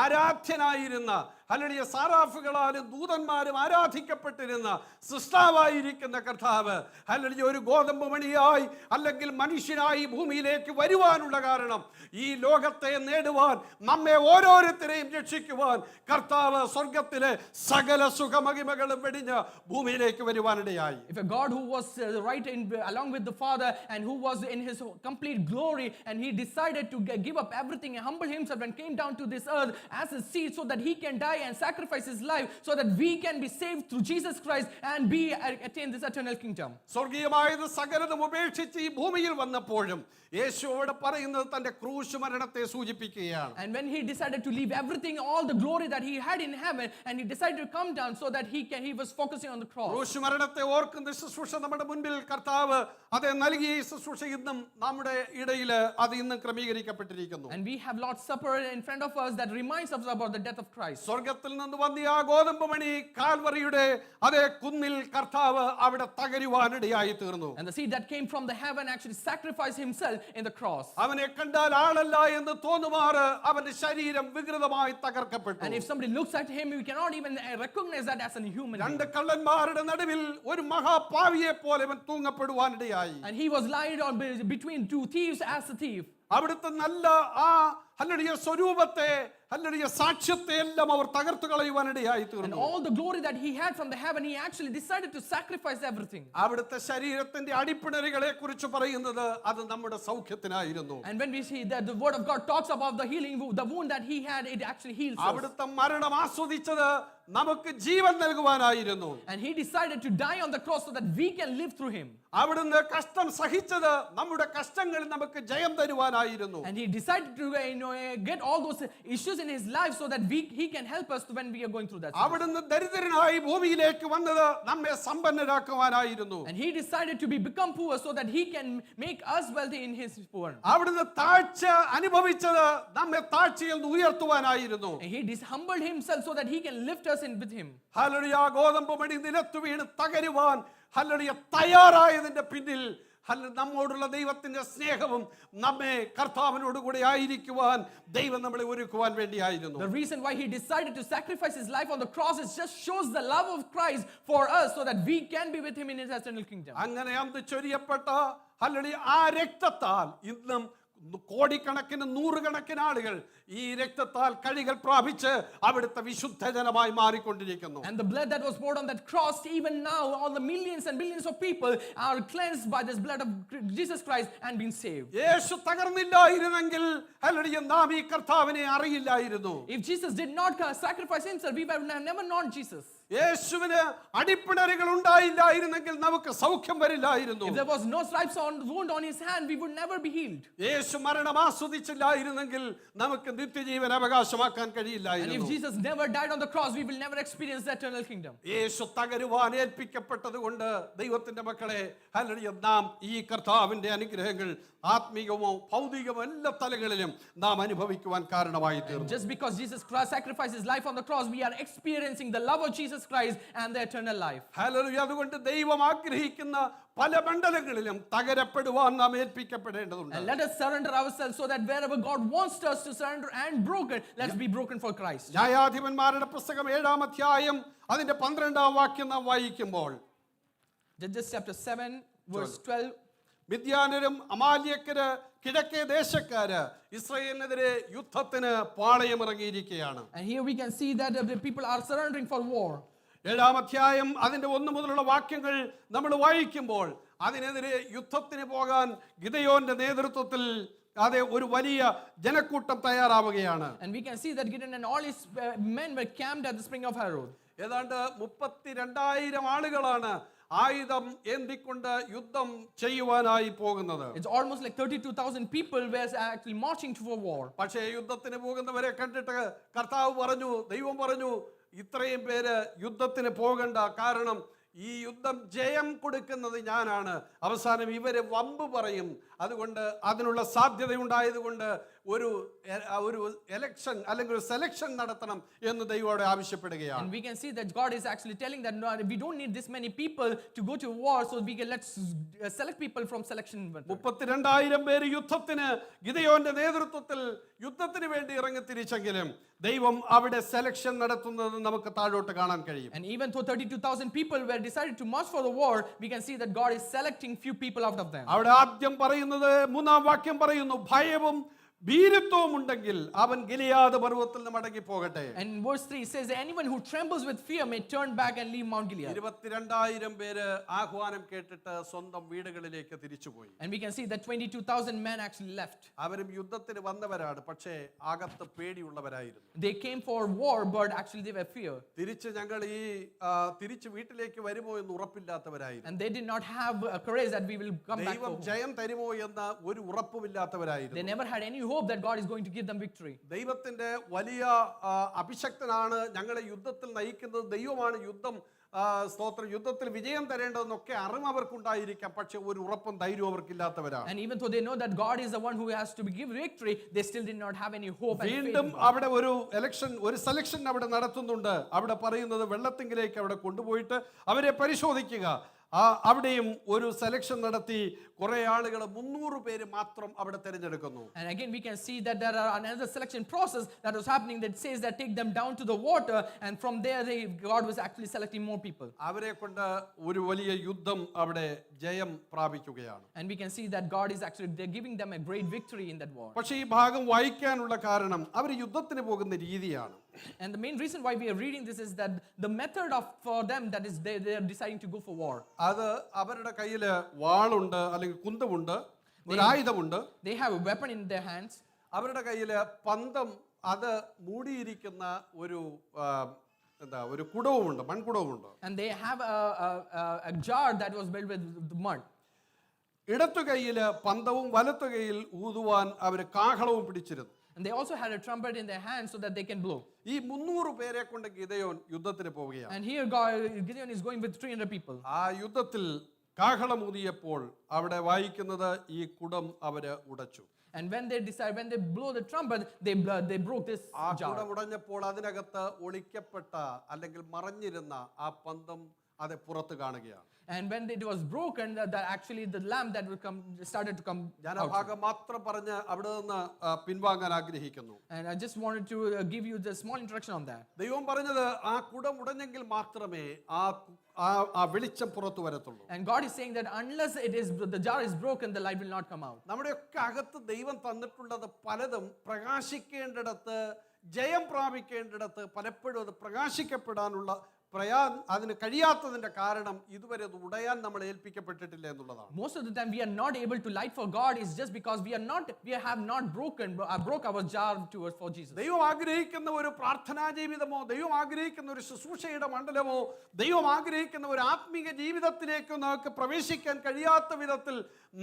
ആരാധ്യനായിരുന്ന, അല്ലെങ്കിൽ സാറാഫുകളാലും ദൂതന്മാരും ആരാധിക്കപ്പെട്ടിരുന്ന സൃഷ്ടാവായിരിക്കുന്ന കർത്താവ് അല്ലെങ്കിൽ ഒരു ഗോതമ്പ് മണിയായി അല്ലെങ്കിൽ മനുഷ്യനായി ഭൂമിയിലേക്ക് വരുവാനുള്ള കാരണം ഈ ലോകത്തെ നേടുവാൻ നമ്മെ ഓരോരുത്തരെയും രക്ഷിക്കുവാൻ കർത്താവ് സ്വർഗത്തിലെ സകല സുഖമഹിമകളും വെടിഞ്ഞ് ഭൂമിയിലേക്ക് വരുവാനിടയായി. If a God who was right along with the Father and who was in his complete glory, and he decided to give up everything and humble himself and came down to this earth as a seed so that he can die and sacrifice his life so that we can be saved through Jesus Christ and attain this eternal kingdom. സ്വർഗീയമായത് സകലതും ഉപേക്ഷിച്ച് ഈ ഭൂമിയിൽ വന്നപ്പോഴും യേശുവോട് പറയുന്നത് തന്റെ ക്രൂശ് മരണത്തെ സൂചിപ്പിക്കുകയാണ്. And when he decided to leave everything, all the glory that he had in heaven, and he decided to come down so that he was focusing on the cross. ക്രൂശ് മരണത്തെ ഓർക്കുന്ന ശുശ്രൂഷ നമ്മുടെ മുൻപിൽ കർത്താവ് അത് നൽകിയ ഈ ശുശ്രൂഷ ഇന്നും നമ്മുടെ ഇടയിൽ അത് ഇന്നും ക്രമീകരിക്കപ്പെട്ടിരിക്കുന്നു. And we have Lord's Supper in front of us that reminds us about the death of Christ. സ്വർഗത്തിൽ നിന്ന് വന്ന ആ ഗോതമ്പ് മണി കാൽവറിയുടെ അതേ കുന്നിൽ കർത്താവ് അവിടെ തകരുവാനിടയായി തീർന്നു. And the seed that came from the heaven actually sacrificed himself in the cross. അവനെ കണ്ടാൽ ആളല്ല എന്ന് തോന്നുമാറ് അവന്റെ ശരീരം വികൃതമായി തകർക്കപ്പെട്ടു. And if somebody looks at him, we cannot even recognize that as a human being. രണ്ട് കള്ളന്മാരുടെ നടുവിൽ ഒരു മഹാപാവിയെ പോലെ അവൻ തൂങ്ങപ്പെടുവാനിടയായി. And he was lying on between two thieves as a thief. അവിടുത്തെ നല്ല ആ ഹല്ലേലൂയ സ്വരൂപത്തെ ഹല്ലേലൂയ സാക്ഷ്യത്തെ എല്ലാം അവർ തകർത്തു കളയുവാനിടയായി And തീർന്നു. all the glory that he had from the heaven, he actually decided to sacrifice everything. അവിടുത്തെ ശരീരത്തിന്റെ അടിപ്പിണരുകളെ കുറിച്ച് പറയുന്നത് അത് നമ്മുടെ സൗഖ്യത്തിനായിരുന്നു. And when we see that the word of God talks about the healing, the wound that he had, it actually heals us. അവിടുത്തെ മരണം ആസ്വദിച്ചത് നമുക്ക് ജീവൻ നൽകുവാനായിരുന്നു. And he decided to die on the cross so that we can live through him. അവിടുന്ന് കഷ്ടം സഹിച്ചത് നമ്മുടെ കഷ്ടങ്ങളിൽ നമുക്ക് ജയം തരുവാനായിരുന്നു. And he decided to get all those issues in his life so that he can help us when we are going through that. അവിടുന്ന് ദരിദ്രനായി ഭൂമിയിലേക്ക് വന്നത് നമ്മെ സമ്പന്നരാക്കുവാനായിരുന്നു. And he decided to become poor so that he can make us wealthy in his poor. അവിടുന്ന് താഴ്ച അനുഭവിച്ചത് നമ്മെ താഴ്ചയിൽ നിന്ന് ഉയർത്തുവാനായിരുന്നു. And he humbled himself so that he can lift us in with him. Hallelujah ഗോതമ്പ് മണി നിലത്ത് വീണ് തകരുവാൻ ഹല്ലേലൂയ തയ്യാറായതിന്റെ പിന്നിൽ നമ്മോടുള്ള ദൈവത്തിന്റെ സ്നേഹവും നമ്മെ കർത്താവിനോട് കൂടെ ആയിരിക്കുവാൻ ദൈവം നമ്മളെ ഒരുക്കുവാൻ വേണ്ടിയായിരുന്നു. The reason why he decided to sacrifice his life on the cross is just shows the love of Christ for us so that we can be with him in his eternal kingdom. അങ്ങനെ അന്ന് ചൊരിയപ്പെട്ട hallelujah ആ രക്തത്താൽ ഇന്നും കോടിക്കണക്കിന് നൂറുകണക്കിന് ആളുകൾ ഈ രക്തത്താൽ കഴുകൽ പ്രാപിച്ച് അവിടുത്തെ വിശുദ്ധ ജനമായി മാറിക്കൊണ്ടിരിക്കുന്നു. And the blood that was poured on that cross, even now all the millions and billions of people are cleansed by this blood of Jesus Christ and been saved. യേശു തകർന്നില്ലായിരുന്നെങ്കിൽ ഹല്ലേലൂയ നാം ഈ കർത്താവിനെ അറിയില്ലായിരുന്നു. If Jesus did not sacrifice himself, we would have never known Jesus. യേശുവിന് അടിപ്പിണരുകൾ ഉണ്ടായില്ലായിരുന്നെങ്കിൽ നമുക്ക് സൗഖ്യം വരില്ലായിരുന്നു. If there was no stripes on wound on his hand, we would never be healed. യേശു മരണം ആസ്വദിച്ചില്ലായിരുന്നെങ്കിൽ നമുക്ക് നിത്യജീവൻ അവകാശമാക്കാൻ And if കഴിയില്ലായിരുന്നു. Jesus never died on the cross, we will never experience the eternal kingdom. യേശു തകരുവാൻ ഏൽപ്പിക്കപ്പെട്ടത് കൊണ്ട് ദൈവത്തിന്റെ മക്കളെ ഹല്ലേലൂയ നാം ഈ കർത്താവിന്റെ അനുഗ്രഹങ്ങൾ ആത്മീകമോ ഭൗതികമോ എല്ലാ തലങ്ങളിലും നാം അനുഭവിക്കുവാൻ കാരണമായി തീർന്നു. Just because Jesus Christ sacrificed his life on the cross, we are experiencing the love of Jesus Christ and the eternal life. Hallelujah അതുകൊണ്ട് ദൈവം ആഗ്രഹിക്കുന്ന പല മണ്ഡലങ്ങളിലും തകരപ്പെടുവാൻ നാം ഏൽപ്പിക്കപ്പെടേണ്ടതുണ്ട്. And let us surrender ourselves so that wherever God wants us to surrender and broken, let's be broken for Christ. ന്യായാധിപന്മാരുടെ പുസ്തകം 7-ാം അധ്യായം അതിന്റെ 12-ാം വാക്യം നാം വായിക്കുമ്പോൾ Judges chapter 7 verse 12. മിദ്യാനരും അമാല്യക്കര് കിഴക്കേ ദേശക്കാര് ഇസ്രായേലിനെതിരെ യുദ്ധത്തിന് പാളയമിറങ്ങിയിരിക്കുകയാണ്. And here we can see that the people are surrendering for war. 7-ാം അധ്യായം അതിന്റെ 1 മുതലുള്ള വാക്യങ്ങൾ നമ്മൾ വായിക്കുമ്പോൾ അതിനെതിരെ യുദ്ധത്തിന് പോകാൻ ഗിദെയോന്റെ നേതൃത്വത്തിൽ അതെ ഒരു വലിയ ജനക്കൂട്ടം തയ്യാറാവുകയാണ്. And we can see that Gideon and all his men were camped at the spring of Harod. ഏതാണ്ട് 32,000 ആളുകളാണ് ആയുധം ഏന്തിക്കൊണ്ട് യുദ്ധം ചെയ്യുവാനായി പോകുന്നത്. It's almost like 32,000 people were actually marching for war. പക്ഷേ യുദ്ധത്തിന് പോകുന്നവരെ കണ്ടിട്ട് കർത്താവ് പറഞ്ഞു, ദൈവം പറഞ്ഞു, ഇത്രയും പേര് യുദ്ധത്തിന് പോകണ്ട, കാരണം ഈ യുദ്ധം ജയം കൊടുക്കുന്നത് ഞാനാണ്. അവസാനം ഇവര് വമ്പ് പറയും, അതുകൊണ്ട് അതിനുള്ള സാധ്യതയുണ്ടായതുകൊണ്ട് ഒരു എലക്ഷൻ അല്ലെങ്കിൽ ഒരു സെലക്ഷൻ നടത്തണം എന്ന് ദൈവത്തോട് ആവശ്യപ്പെടുകയാണ്. And we can see that God is actually telling that no, we don't need this many people to go to war, so we can let's select people from selection. 32,000 പേര് യുദ്ധത്തിന് ഗിദെയോന്റെ നേതൃത്വത്തിൽ യുദ്ധത്തിന് വേണ്ടി ഇറങ്ങി തിരിച്ചെങ്കിലും ദൈവം അവിടെ സെലക്ഷൻ നടത്തുന്നത് നമുക്ക് താഴോട്ട് കാണാൻ കഴിയും. And even though 32,000 people were decided to march for the war, we can see that God is selecting few people out of them. അവിടെ ആദ്യം പറയുന്നത് 3-ാം വാക്യം പറയുന്നു, ഭയവും ഭീരുത്വവും ഉണ്ടെങ്കിൽ അവൻ ഗിലെയാദ് പർവ്വതത്തിൽ നിന്ന് മടങ്ങി പോകട്ടെ. And verse 3 says anyone who trembles with fear may turn back and leave Mount Gilead. 22,000 പേര് ആഹ്വാനം കേട്ടിട്ട് സ്വന്തം വീടുകളിലേക്ക് തിരിച്ചുപോയി. And we can see that 22,000 men actually left. അവരും യുദ്ധത്തിന് വന്നവരാണ്, പക്ഷേ അകത്ത് പേടിയുള്ളവരായിരുന്നു. They came for war, but actually they were fear. തിരിച്ച് വീട്ടിലേക്ക് വരുമോ എന്ന് ഉറപ്പില്ലാത്തവരായിരുന്നു. And they did not have courage that we will come back ദൈവം home. ജയം തരുമോ എന്ന ഒരു ഉറപ്പുമില്ലാത്തവരായിരുന്നു. They never had any hope that God is going to give them victory. ദൈവത്തിന്റെ വലിയ അഭിഷക്തനാണ് ഞങ്ങളെ യുദ്ധത്തിൽ നയിക്കുന്നത്, ദൈവമാണ് സ്തോത്രം യുദ്ധത്തിൽ വിജയം തരേണ്ടതെന്നൊക്കെ അറിവ് അവർക്കുണ്ടായിരിക്കാം, പക്ഷെ ഒരു ഉറപ്പും ധൈര്യവും അവർക്കില്ലാത്തവരാണ്. And even though they know that God is the one who has to give victory, they still did not have any hope and faith. വീണ്ടും അവിടെ ഒരു സെലക്ഷൻ അവിടെ നടത്തുന്നുണ്ട്. അവിടെ പറയുന്നത് വെള്ളത്തിങ്കിലേക്ക് അവിടെ കൊണ്ടുപോയിട്ട് അവരെ പരിശോധിക്കുക. അവിടെയും ഒരു സെലക്ഷൻ നടത്തി കുറെ ആളുകൾ 300 പേര് മാത്രം അവിടെ തിരഞ്ഞെടുക്കുന്നു. And again we can see that there are another selection process that was happening that says that take them down to the water, and from there God was actually selecting more people. അവരെ കൊണ്ട് ഒരു വലിയ യുദ്ധം അവിടെ ജയം പ്രാപിക്കുകയാണ്. And we can see that God is actually they're giving them a great victory in that war. പക്ഷേ ഈ ഭാഗം വായിക്കാനുള്ള കാരണം അവർ യുദ്ധത്തിന് പോകുന്ന രീതിയാണ്. And the main reason why we are reading this is that the method for them that is they are deciding to go for war. അത് അവരുടെ കയ്യിൽ വാളുണ്ട് അല്ലെങ്കിൽ കുന്തമുണ്ട്, ഒരു ആയുധമുണ്ട്. They have a weapon in their hands. അവരുടെ കയ്യിൽ പന്തം അത് മൂടിയിരിക്കുന്ന ഒരു കുടവുമുണ്ട്, മൺകുടവുമുണ്ട്. And they have a jar that was built with mud. ഇടത്തു കൈയിൽ പന്തവും വലത്തു കൈയിൽ ഊതുവാൻ അവർ കാഹളവും പിടിച്ചിരുന്നു. And they also had a trumpet in their hands so that they can blow. ഈ 300 പേരെ കൊണ്ട് ഗിദെയോൻ യുദ്ധത്തിന് പോവുകയാണ്. And here Gideon is going with 300 people. ആ യുദ്ധത്തിൽ കാഹളം ഊതിയപ്പോൾ അവിടെ വായിക്കുന്നത് ഈ കുടം അവര് ഉടച്ചു. And when they blow the trumpet, they broke this jar. കുടം ഉടഞ്ഞപ്പോൾ അതിനകത്ത് ഒളിക്കപ്പെട്ട അല്ലെങ്കിൽ മറഞ്ഞിരുന്ന ആ പന്തം അത് പുറത്ത് കാണുകയാണ്. And when it was broken, that actually the lamp that would come started to come ഞാൻ ആ ഭാഗം മാത്രം പറഞ്ഞ് അവിടെ നിന്ന് പിൻവാങ്ങാൻ ആഗ്രഹിക്കുന്നു. And I just wanted to give you the small introduction on that. ദൈവം പറഞ്ഞത് ആ കുടം ഉടഞ്ഞെങ്കിൽ മാത്രമേ ആ വെളിച്ചം പുറത്തു വരത്തുള്ളൂ. And God is saying that unless the jar is broken, the light will not come out. നമ്മുടെയൊക്കെ അകത്ത് ദൈവം തന്നിട്ടുള്ളത് പലതും പ്രകാശിക്കേണ്ടിടത്ത്, ജയം പ്രാപിക്കേണ്ടിടത്ത് പലപ്പോഴും അത് പ്രകാശിക്കപ്പെടാനുള്ള അതിന് കഴിയാത്തതിന്റെ കാരണം ഇതുവരെ അത് ഉടയാൻ നമ്മൾ ഏൽപ്പിക്കപ്പെട്ടിട്ടില്ല എന്നുള്ളതാണ്. Most of the time we are not able to light for God is just because we have not broke our jar towards for Jesus. ദൈവം ആഗ്രഹിക്കുന്ന ഒരു പ്രാർത്ഥനാ ജീവിതമോ, ദൈവം ആഗ്രഹിക്കുന്ന ഒരു ശുശ്രൂഷയുടെ മണ്ഡലമോ, ദൈവം ആഗ്രഹിക്കുന്ന ഒരു ആത്മീക ജീവിതത്തിലേക്ക് നമുക്ക് പ്രവേശിക്കാൻ കഴിയാത്ത വിധത്തിൽ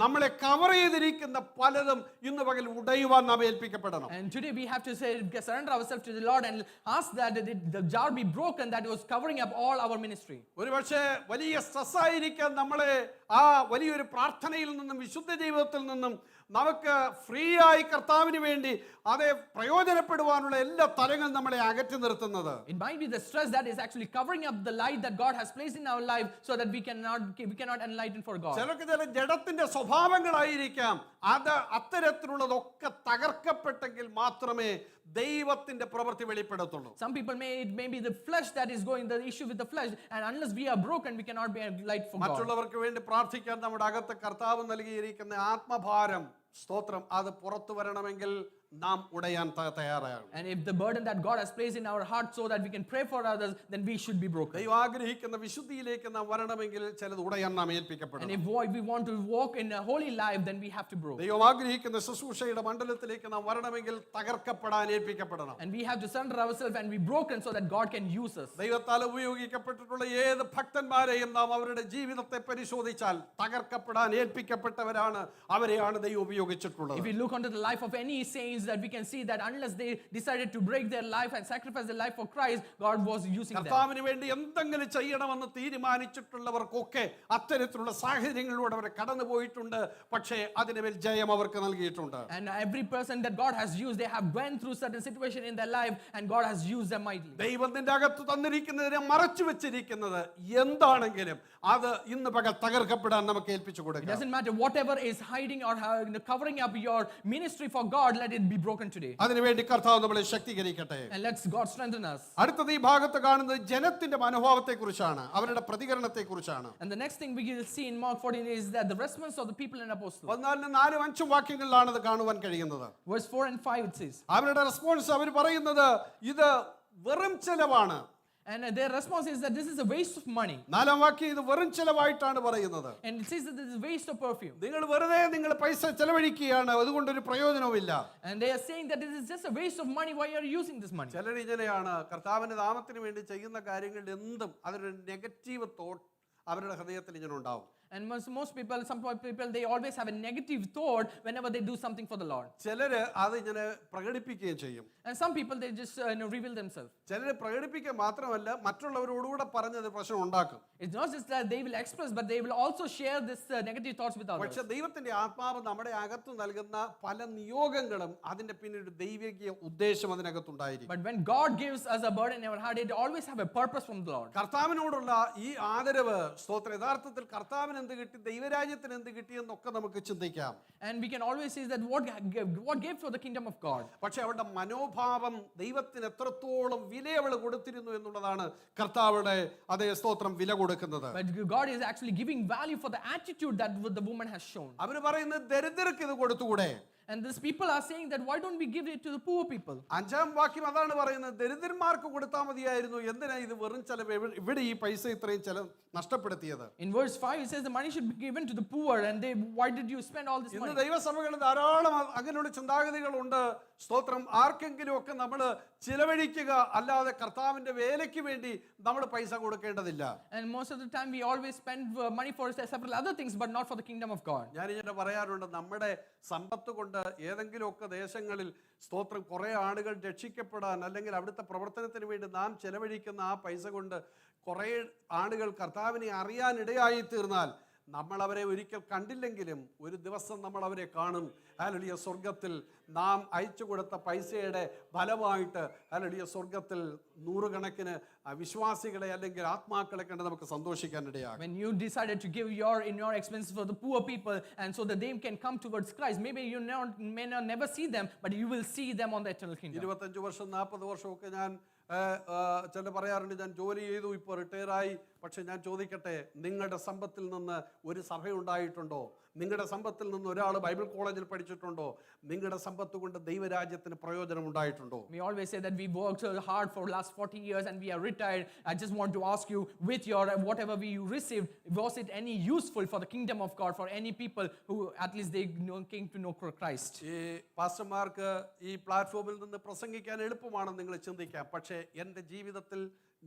നമ്മളെ കവർ ചെയ്തിരിക്കുന്ന പലതും ഇന്ന് പകൽ ഉടയുവാൻ നാം ഏൽപ്പിക്കപ്പെടണം. And today we have to surrender ourselves to the Lord and ask that the jar be broken that was covering up all our ministry. ഒരുപക്ഷേ വലിയ സ്ട്രെസ് ആയിരിക്കാൻ നമ്മളെ ആ വലിയൊരു പ്രാർത്ഥനയിൽ നിന്നും വിശുദ്ധ ജീവിതത്തിൽ നിന്നും നമുക്ക് ഫ്രീ ആയി കർത്താവിന് വേണ്ടി അതേ പ്രയോജനപ്പെടുവാനുള്ള എല്ലാ തലങ്ങളും നമ്മളെ അകറ്റി നിർത്തുന്നത്. It might be the stress that is actually covering up the light that God has placed in our life so that we cannot enlighten for God. ചില ജഡത്തിന്റെ സ്വഭാവങ്ങളായിരിക്കാം, അത് അത്തരത്തിലുള്ളതൊക്കെ തകർക്കപ്പെട്ടെങ്കിൽ മാത്രമേ ദൈവത്തിന്റെ പ്രവൃത്തി വെളിപ്പെടുത്തുള്ളൂ. Some people it may be the flesh that is going, the issue with the flesh, and unless we are broken we cannot be a light for God. മറ്റുള്ളവർക്ക് വേണ്ടി പ്രാർത്ഥിക്കാൻ നമ്മുടെ അകത്ത് കർത്താവ് നൽകിയിരിക്കുന്ന ആത്മഭാരം, സ്തോത്രം, അത് പുറത്തു വരണമെങ്കിൽ നാം ഉടയാൻ തയ്യാറാകണം. And if the burden that God has placed in our heart so that we can pray for others, then we should be broken. ദൈവം ആഗ്രഹിക്കുന്ന വിശുദ്ധിയിലേക്ക് നാം വരണമെങ്കിൽ ചിലത് ഉടയാൻ നാം ഏൽപ്പിക്കപ്പെടണം. And if we want to walk in a holy life, then we have to grow. ദൈവം ആഗ്രഹിക്കുന്ന ശുശ്രൂഷയുടെ മണ്ഡലത്തിലേക്ക് നാം വരണമെങ്കിൽ തകർക്കപ്പെടാൻ ഏൽപ്പിക്കപ്പെടണം. And we have to surrender ourselves and be broken so that God can use us. ദൈവത്താൽ ഉപയോഗിക്കപ്പെട്ടിട്ടുള്ള ഏത് ഭക്തന്മാരെയും നാം അവരുടെ ജീവിതത്തെ പരിശോധിച്ചാൽ തകർക്കപ്പെടാൻ ഏൽപ്പിക്കപ്പെട്ടവരാണ്, അവരെയാണ് ദൈവം ഉപയോഗിച്ചിട്ടുള്ളത്. If we look onto the life of any saints, means that we can see that unless they decided to break their life and sacrifice their life for Christ, God was using them. കർത്താവിന് വേണ്ടി എന്തെങ്കിലും ചെയ്യണമെന്ന് തീരുമാനിച്ചിട്ടുള്ളവർക്കൊക്കെ അത്തരത്തിലുള്ള സാഹചര്യങ്ങളിലൂടെ അവർ കടന്നു പോയിട്ടുണ്ട്. പക്ഷേ അതിനുമേൽ ജയം അവർക്ക് നൽകിയിട്ടുണ്ട്. And every person that God has used, they have went through certain situation in their life, and God has used them mightily. ദൈവത്തിന്റെ അകത്ത് തന്നിരിക്കുന്നതിനെ മറച്ചു വെച്ചിരിക്കുന്നത് എന്താണെങ്കിലും അത് ഇന്ന് പകൽ തകർക്കപ്പെടാൻ നമുക്ക് ഏൽപ്പിച്ചു It കൊടുക്കാം. doesn't matter whatever is hiding or covering up your ministry for God, let it be broken today. അതിനുവേണ്ടി കർത്താവ് നമ്മളെ ശക്തീകരിക്കട്ടെ. And let's God strengthen us. അടുത്തത് ഈ ഭാഗത്ത് കാണുന്നത് ജനത്തിന്റെ മനോഭാവത്തെ കുറിച്ചാണ്, അവരുടെ പ്രതികരണത്തെ കുറിച്ചാണ്. And the next thing we will see in Mark 14 is that the response of the people and apostles. 14-4-5 വാക്യങ്ങളിലാണ് അത് കാണുവാൻ കഴിയുന്നത്. Verse 4 and 5 it says. അവരുടെ റെസ്പോൺസ് അവർ പറയുന്നത് ഇത് വെറും ചെലവാണ്. And their response is that this is a waste of money. 4-ാം വാക്യം ഇത് വെറും ചെലവായിട്ടാണ് പറയുന്നത്. And it says that this is a waste of perfume. നിങ്ങൾ വെറുതെ നിങ്ങൾ പൈസ ചെലവഴിക്കുകയാണ്, അതുകൊണ്ടൊരു പ്രയോജനവുമില്ല. And they are saying that this is just a waste of money. Why are you using this money? ചിലർ ഇങ്ങനെയാണ്, കർത്താവിന്റെ നാമത്തിന് വേണ്ടി ചെയ്യുന്ന കാര്യങ്ങളിൽ എന്തും അതൊരു നെഗറ്റീവ് തോട്ട് അവരുടെ ഹൃദയത്തിൽ ഇങ്ങനെ ഉണ്ടാവും. And most people, some people, they always have a negative thought whenever they do something for the Lord. ചിലര് അത് ഇങ്ങനെ പ്രകടിപ്പിക്കുകയും ചെയ്യും. And some people, they just reveal themselves. ചിലര് പ്രകടിപ്പിക്കുക മാത്രമല്ല മറ്റുള്ളവരോടുകൂടെ പറഞ്ഞത് പ്രശ്നം ഉണ്ടാക്കും. It's not just that they will express, but they will also share this negative thoughts with others. പക്ഷെ ദൈവത്തിന്റെ ആത്മാവ് നമ്മുടെ അകത്ത് നൽകുന്ന പല നിയോഗങ്ങളും അതിന്റെ പിന്നിൽ ഒരു ദൈവിക ഉദ്ദേശം അതിനകത്തുണ്ടായിരിക്കും. But when God gives us a burden in our heart, it always have a purpose from the Lord. കർത്താവിനോടുള്ള ഈ ആദരവ് സ്തോത്രം യഥാർത്ഥത്തിൽ കർത്താവിന് എന്ത് കിട്ടി, ദൈവരാജ്യത്തിന് എന്ത് കിട്ടി എന്നൊക്കെ നമുക്ക് ചിന്തിക്കാം. And we can always say that what gave for the kingdom of God. പക്ഷെ അവരുടെ മനോഭാവം ദൈവത്തിന് എത്രത്തോളം വില അവൾ കൊടുത്തിരുന്നു എന്നുള്ളതാണ് കർത്താവുടെ അതേ സ്തോത്രം വില കൊടുക്കുന്നത്. But God is actually giving value for the attitude that the woman has shown. അവര് പറയുന്നത് ദരിദ്രർക്ക് ഇത് കൊടുത്തുകൂടെ. And these people are saying that why don't we give it to the poor people? 5-ാം വാക്യം അതാണ് പറയുന്നത്, ദരിദ്രന്മാർക്ക് കൊടുത്താൽ മതിയായിരുന്നു, എന്തിനാ ഇത് വെറും ചെലവ്, ഇവിടെ ഈ പൈസ ഇത്രയും ചെലവ് നഷ്ടപ്പെടുത്തിയത്. In verse 5 it says the money should be given to the poor, and why did you spend all this ഇന്ന് money? ദൈവസഭകളിൽ ധാരാളം അങ്ങനെയുള്ള ചിന്താഗതികളുണ്ട്. സ്തോത്രം ആർക്കെങ്കിലും ഒക്കെ നമ്മൾ ചിലവഴിക്കുക, അല്ലാതെ കർത്താവിന്റെ വേലയ്ക്ക് വേണ്ടി നമ്മൾ പൈസ കൊടുക്കേണ്ടതില്ല. And most of the time we always spend money for several other things, but not for the kingdom of God. ഞാൻ ഇങ്ങനെ പറയാറുണ്ട്, നമ്മുടെ സമ്പത്ത് കൊണ്ട് ഏതെങ്കിലുമൊക്കെ ദേശങ്ങളിൽ സ്തോത്രം കുറെ ആളുകൾ രക്ഷിക്കപ്പെടാൻ അല്ലെങ്കിൽ അവിടുത്തെ പ്രവർത്തനത്തിന് വേണ്ടി നാം ചെലവഴിക്കുന്ന ആ പൈസ കൊണ്ട് കുറെ ആളുകൾ കർത്താവിനെ അറിയാനിടയായി തീർന്നാൽ നമ്മൾ അവരെ ഒരിക്കൽ കണ്ടില്ലെങ്കിലും ഒരു ദിവസം നമ്മൾ അവരെ കാണും. ഹല്ലേലൂയ, സ്വർഗത്തിൽ നാം അയച്ചു കൊടുത്ത പൈസയുടെ ഫലമായിട്ട് ഹല്ലേലൂയ സ്വർഗത്തിൽ നൂറുകണക്കിന് വിശ്വാസികളെ അല്ലെങ്കിൽ ആത്മാക്കളെ കണ്ട് നമുക്ക് സന്തോഷിക്കാൻ ഇടയാകും. When you decided to give in your expenses for the poor people, and so that they can come towards Christ, maybe you may not never see them, but you will see them on the eternal kingdom. 25 വർഷം 40 വർഷമൊക്കെ ഞാൻ ചില പറയാറുണ്ട്, ഞാൻ ജോലി ചെയ്തു, ഇപ്പോൾ റിട്ടയറായി. പക്ഷെ ഞാൻ ചോദിക്കട്ടെ, നിങ്ങളുടെ സമ്പത്തിൽ നിന്ന് ഒരു സഭയുണ്ടായിട്ടുണ്ടോ? നിങ്ങളുടെ സമ്പത്തിൽ നിന്ന് ഒരാൾ ബൈബിൾ കോളേജിൽ പഠിച്ചിട്ടുണ്ടോ? നിങ്ങളുടെ സമ്പത്ത് കൊണ്ട് ദൈവരാജ്യത്തിന് പ്രയോജനം ഉണ്ടായിട്ടുണ്ടോ? We always say that we worked hard for last 40 years and we are retired. I just want to ask you, with your whatever you received, was it any useful for the kingdom of God, for any people who at least they came to know Christ? ഈ പാസ്റ്റർമാർക്ക് ഈ പ്ലാറ്റ്ഫോമിൽ നിന്ന് പ്രസംഗിക്കാൻ എളുപ്പമാണെന്ന് നിങ്ങൾ ചിന്തിക്കാം. പക്ഷേ എൻ്റെ ജീവിതത്തിൽ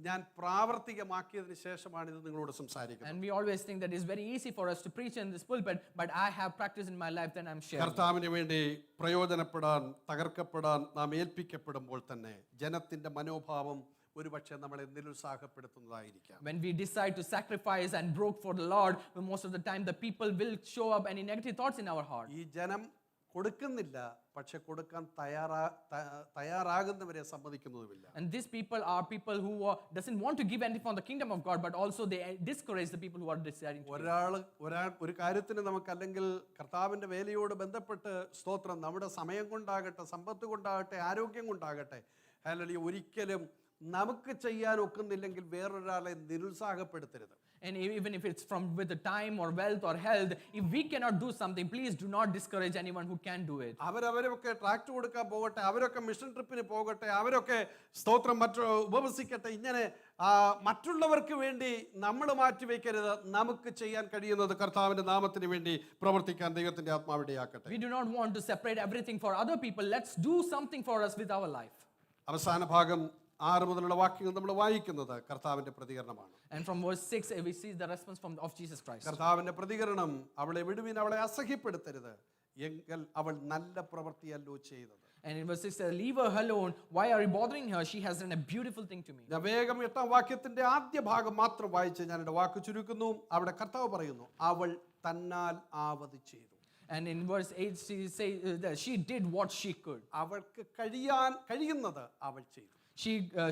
ഞാൻ പ്രാവർത്തികമാക്കിയതിന് ശേഷമാണ് ഇത് നിങ്ങളോട് സംസാരിക്കുന്നത്. And we always think that it's very easy for us to preach in this pulpit, but I have practiced in my life, then I'm sharing. കർത്താവിന് വേണ്ടി പ്രയോജനപ്പെടാൻ, തകർക്കപ്പെടാൻ നാം ഏൽപ്പിക്കപ്പെടുമ്പോൾ തന്നെ ജനത്തിന്റെ മനോഭാവം ഒരുപക്ഷെ നമ്മളെ നിരുത്സാഹപ്പെടുത്തുന്നതായിരിക്കാം. When we decide to sacrifice and broke for the Lord, most of the time the people will show up any negative thoughts in our heart. ഈ ജനം കൊടുക്കുന്നില്ല, പക്ഷെ കൊടുക്കാൻ തയ്യാറാകുന്നവരെ സമ്മതിക്കുന്നതുമില്ല. And these people are people who doesn't want to give anything for the kingdom of God, but also they discourage the people who are deciding to. ഒരു കാര്യത്തിന് നമുക്ക് അല്ലെങ്കിൽ കർത്താവിന്റെ വേലയോട് ബന്ധപ്പെട്ട് സ്തോത്രം നമ്മുടെ സമയം കൊണ്ടാകട്ടെ, സമ്പത്ത് കൊണ്ടാകട്ടെ, ആരോഗ്യം കൊണ്ടാകട്ടെ, ഹല്ലേലൂയ, ഒരിക്കലും നമുക്ക് ചെയ്യാൻ ഒക്കുന്നില്ലെങ്കിൽ വേറൊരാളെ നിരുത്സാഹപ്പെടുത്തരുത്. And even if it's with the time or wealth or health, if we cannot do something, please do not discourage anyone who can do it. അവരൊക്കെ ട്രാക്ട് കൊടുക്കാൻ പോകട്ടെ, അവരൊക്കെ മിഷൻ ട്രിപ്പിന് പോകട്ടെ, അവരൊക്കെ സ്തോത്രം ഉപവസിക്കട്ടെ. ഇങ്ങനെ മറ്റുള്ളവർക്ക് വേണ്ടി നമ്മൾ മാറ്റിവെക്കരുത്. നമുക്ക് ചെയ്യാൻ കഴിയുന്നത് കർത്താവിന്റെ നാമത്തിന് വേണ്ടി പ്രവർത്തിക്കാൻ ദൈവത്തിന്റെ ആത്മാവിടയാക്കട്ടെ. We do not want to separate everything for other people. Let's do something for us with our life. അവസാന ഭാഗം 6 മുതലുള്ള വാക്യങ്ങൾ നമ്മൾ വായിക്കുന്നത് കർത്താവിന്റെ പ്രതികരണമാണ്. And from verse 6 we see the response of Jesus Christ. കർത്താവിന്റെ പ്രതികരണം, അവളെ വിടുവിൻ, അവളെ അസഹ്യപ്പെടുത്തരുത്, എങ്കിൽ അവൾ നല്ല പ്രവൃത്തിയല്ലോ ചെയ്തത്. And in verse 6 says, leave her alone. Why are you bothering her? She has done a beautiful thing to me. ഞാൻ വേഗം 8-ാം വാക്യത്തിന്റെ ആദ്യ ഭാഗം മാത്രം വായിച്ച് ഞാൻ എൻ്റെ വാക്ക് ചുരുക്കുന്നു. അവിടെ കർത്താവ് പറയുന്നു, അവൾ തന്നാൽ ആവത് ചെയ്തു. And in verse 8 she says that she did what she could. അവൾക്ക് കഴിയുന്നത് അവൾ ചെയ്തു.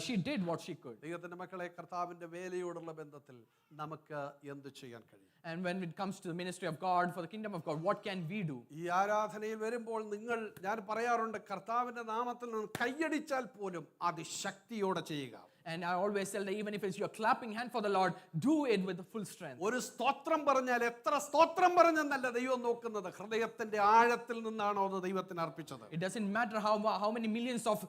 She did what she could. ദൈവത്തിന്റെ മക്കളെ, കർത്താവിന്റെ വേലയോടുള്ള ബന്ധത്തിൽ നമുക്ക് എന്ത് ചെയ്യാൻ കഴിയും? And when it comes to the ministry of God, for the kingdom of God, what can we do? ഈ ആരാധനയിൽ വരുമ്പോൾ ഞാൻ പറയാറുണ്ട്, കർത്താവിന്റെ നാമത്തിൽ നിന്ന് കൈയടിച്ചാൽ പോലും അതിശക്തിയോടെ ചെയ്യുക. And I always tell that even if it's your clapping hand for the Lord, do it with the full strength. ഒരു സ്തോത്രം പറഞ്ഞാൽ എത്ര സ്തോത്രം പറഞ്ഞെന്നല്ല ദൈവം നോക്കുന്നത്, ഹൃദയത്തിന്റെ ആഴത്തിൽ നിന്നാണോ അത് ദൈവത്തിന് അർപ്പിച്ചത്. It doesn't matter how many millions of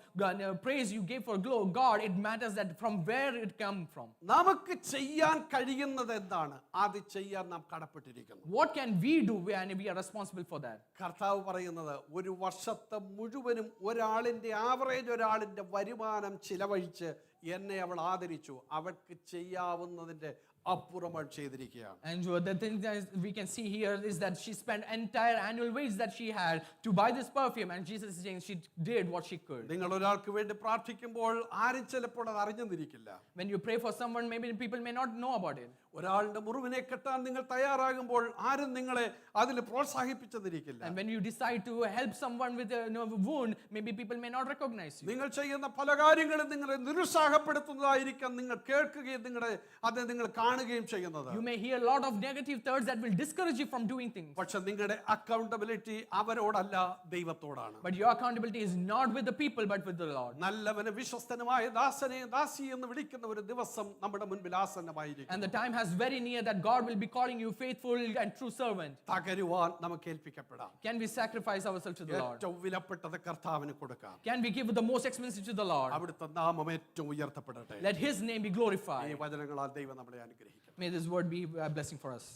praise you gave for God. It matters that from where it come from. നമുക്ക് ചെയ്യാൻ കഴിയുന്നത് എന്താണ്? അത് ചെയ്യാൻ നാം കടപ്പെട്ടിരിക്കുന്നു. What can we do, and we are responsible for that? കർത്താവ് പറയുന്നത്, ഒരു വർഷത്തെ മുഴുവനും ഒരാളിന്റെ വരുമാനം ചിലവഴിച്ച് എന്നെ അവൾ ആദരിച്ചു, അവൾക്ക് ചെയ്യാവുന്നതിന്റെ അപ്പുറം അവൾ ചെയ്തിരിക്കുകയാണ്. And the thing that we can see here is that she spent entire annual wage that she had to buy this perfume, and Jesus is saying she did what she could. നിങ്ങൾ ഒരാൾക്ക് വേണ്ടി പ്രാർത്ഥിക്കുമ്പോൾ ആരും ചിലപ്പോൾ അത് അറിഞ്ഞിരിക്കില്ല. When you pray for someone, maybe people may not know about it. ഒരാളുടെ മുറിവിനെ കെട്ടാൻ നിങ്ങൾ തയ്യാറാകുമ്പോൾ ആരും നിങ്ങളെ അതിൽ പ്രോത്സാഹിപ്പിച്ചെന്നിരിക്കില്ല. And when you decide to help someone with a wound, maybe people may not recognize you. നിങ്ങൾ ചെയ്യുന്ന പല കാര്യങ്ങളും നിങ്ങളെ നിരുത്സാഹപ്പെടുത്തുന്നതായിരിക്കാം നിങ്ങൾ കേൾക്കുകയും നിങ്ങൾ കാണുകയും ചെയ്യുന്നത്. You may hear a lot of negative thoughts that will discourage you from doing things. പക്ഷെ നിങ്ങളുടെ accountability അവരോടല്ല, ദൈവത്തോടാണ്. But your accountability is not with the people but with the Lord. നല്ലവനെ വിശ്വസ്തനുമായ ദാസനെ ദാസി എന്ന് വിളിക്കുന്ന ഒരു ദിവസം നമ്മുടെ മുൻപിൽ ആസന്നമായിരിക്കും. And the time has very near that God will be calling you faithful and true servant. തകരുവാൻ നമുക്ക് ഏൽപ്പിക്കപ്പെടാം. Can we sacrifice ourselves to the Lord? ഏറ്റവും വിലപ്പെട്ടത് കർത്താവിന് കൊടുക്കാം. Can we give the most expensive to the Lord? അവിടുത്തെ നാമം ഏറ്റവും ഉയർത്തപ്പെടട്ടെ. Let his name be glorified. ഈ വചനങ്ങളാൽ ദൈവം നമ്മളെ അനുഗ്രഹിക്കട്ടെ. May this word be a blessing for us.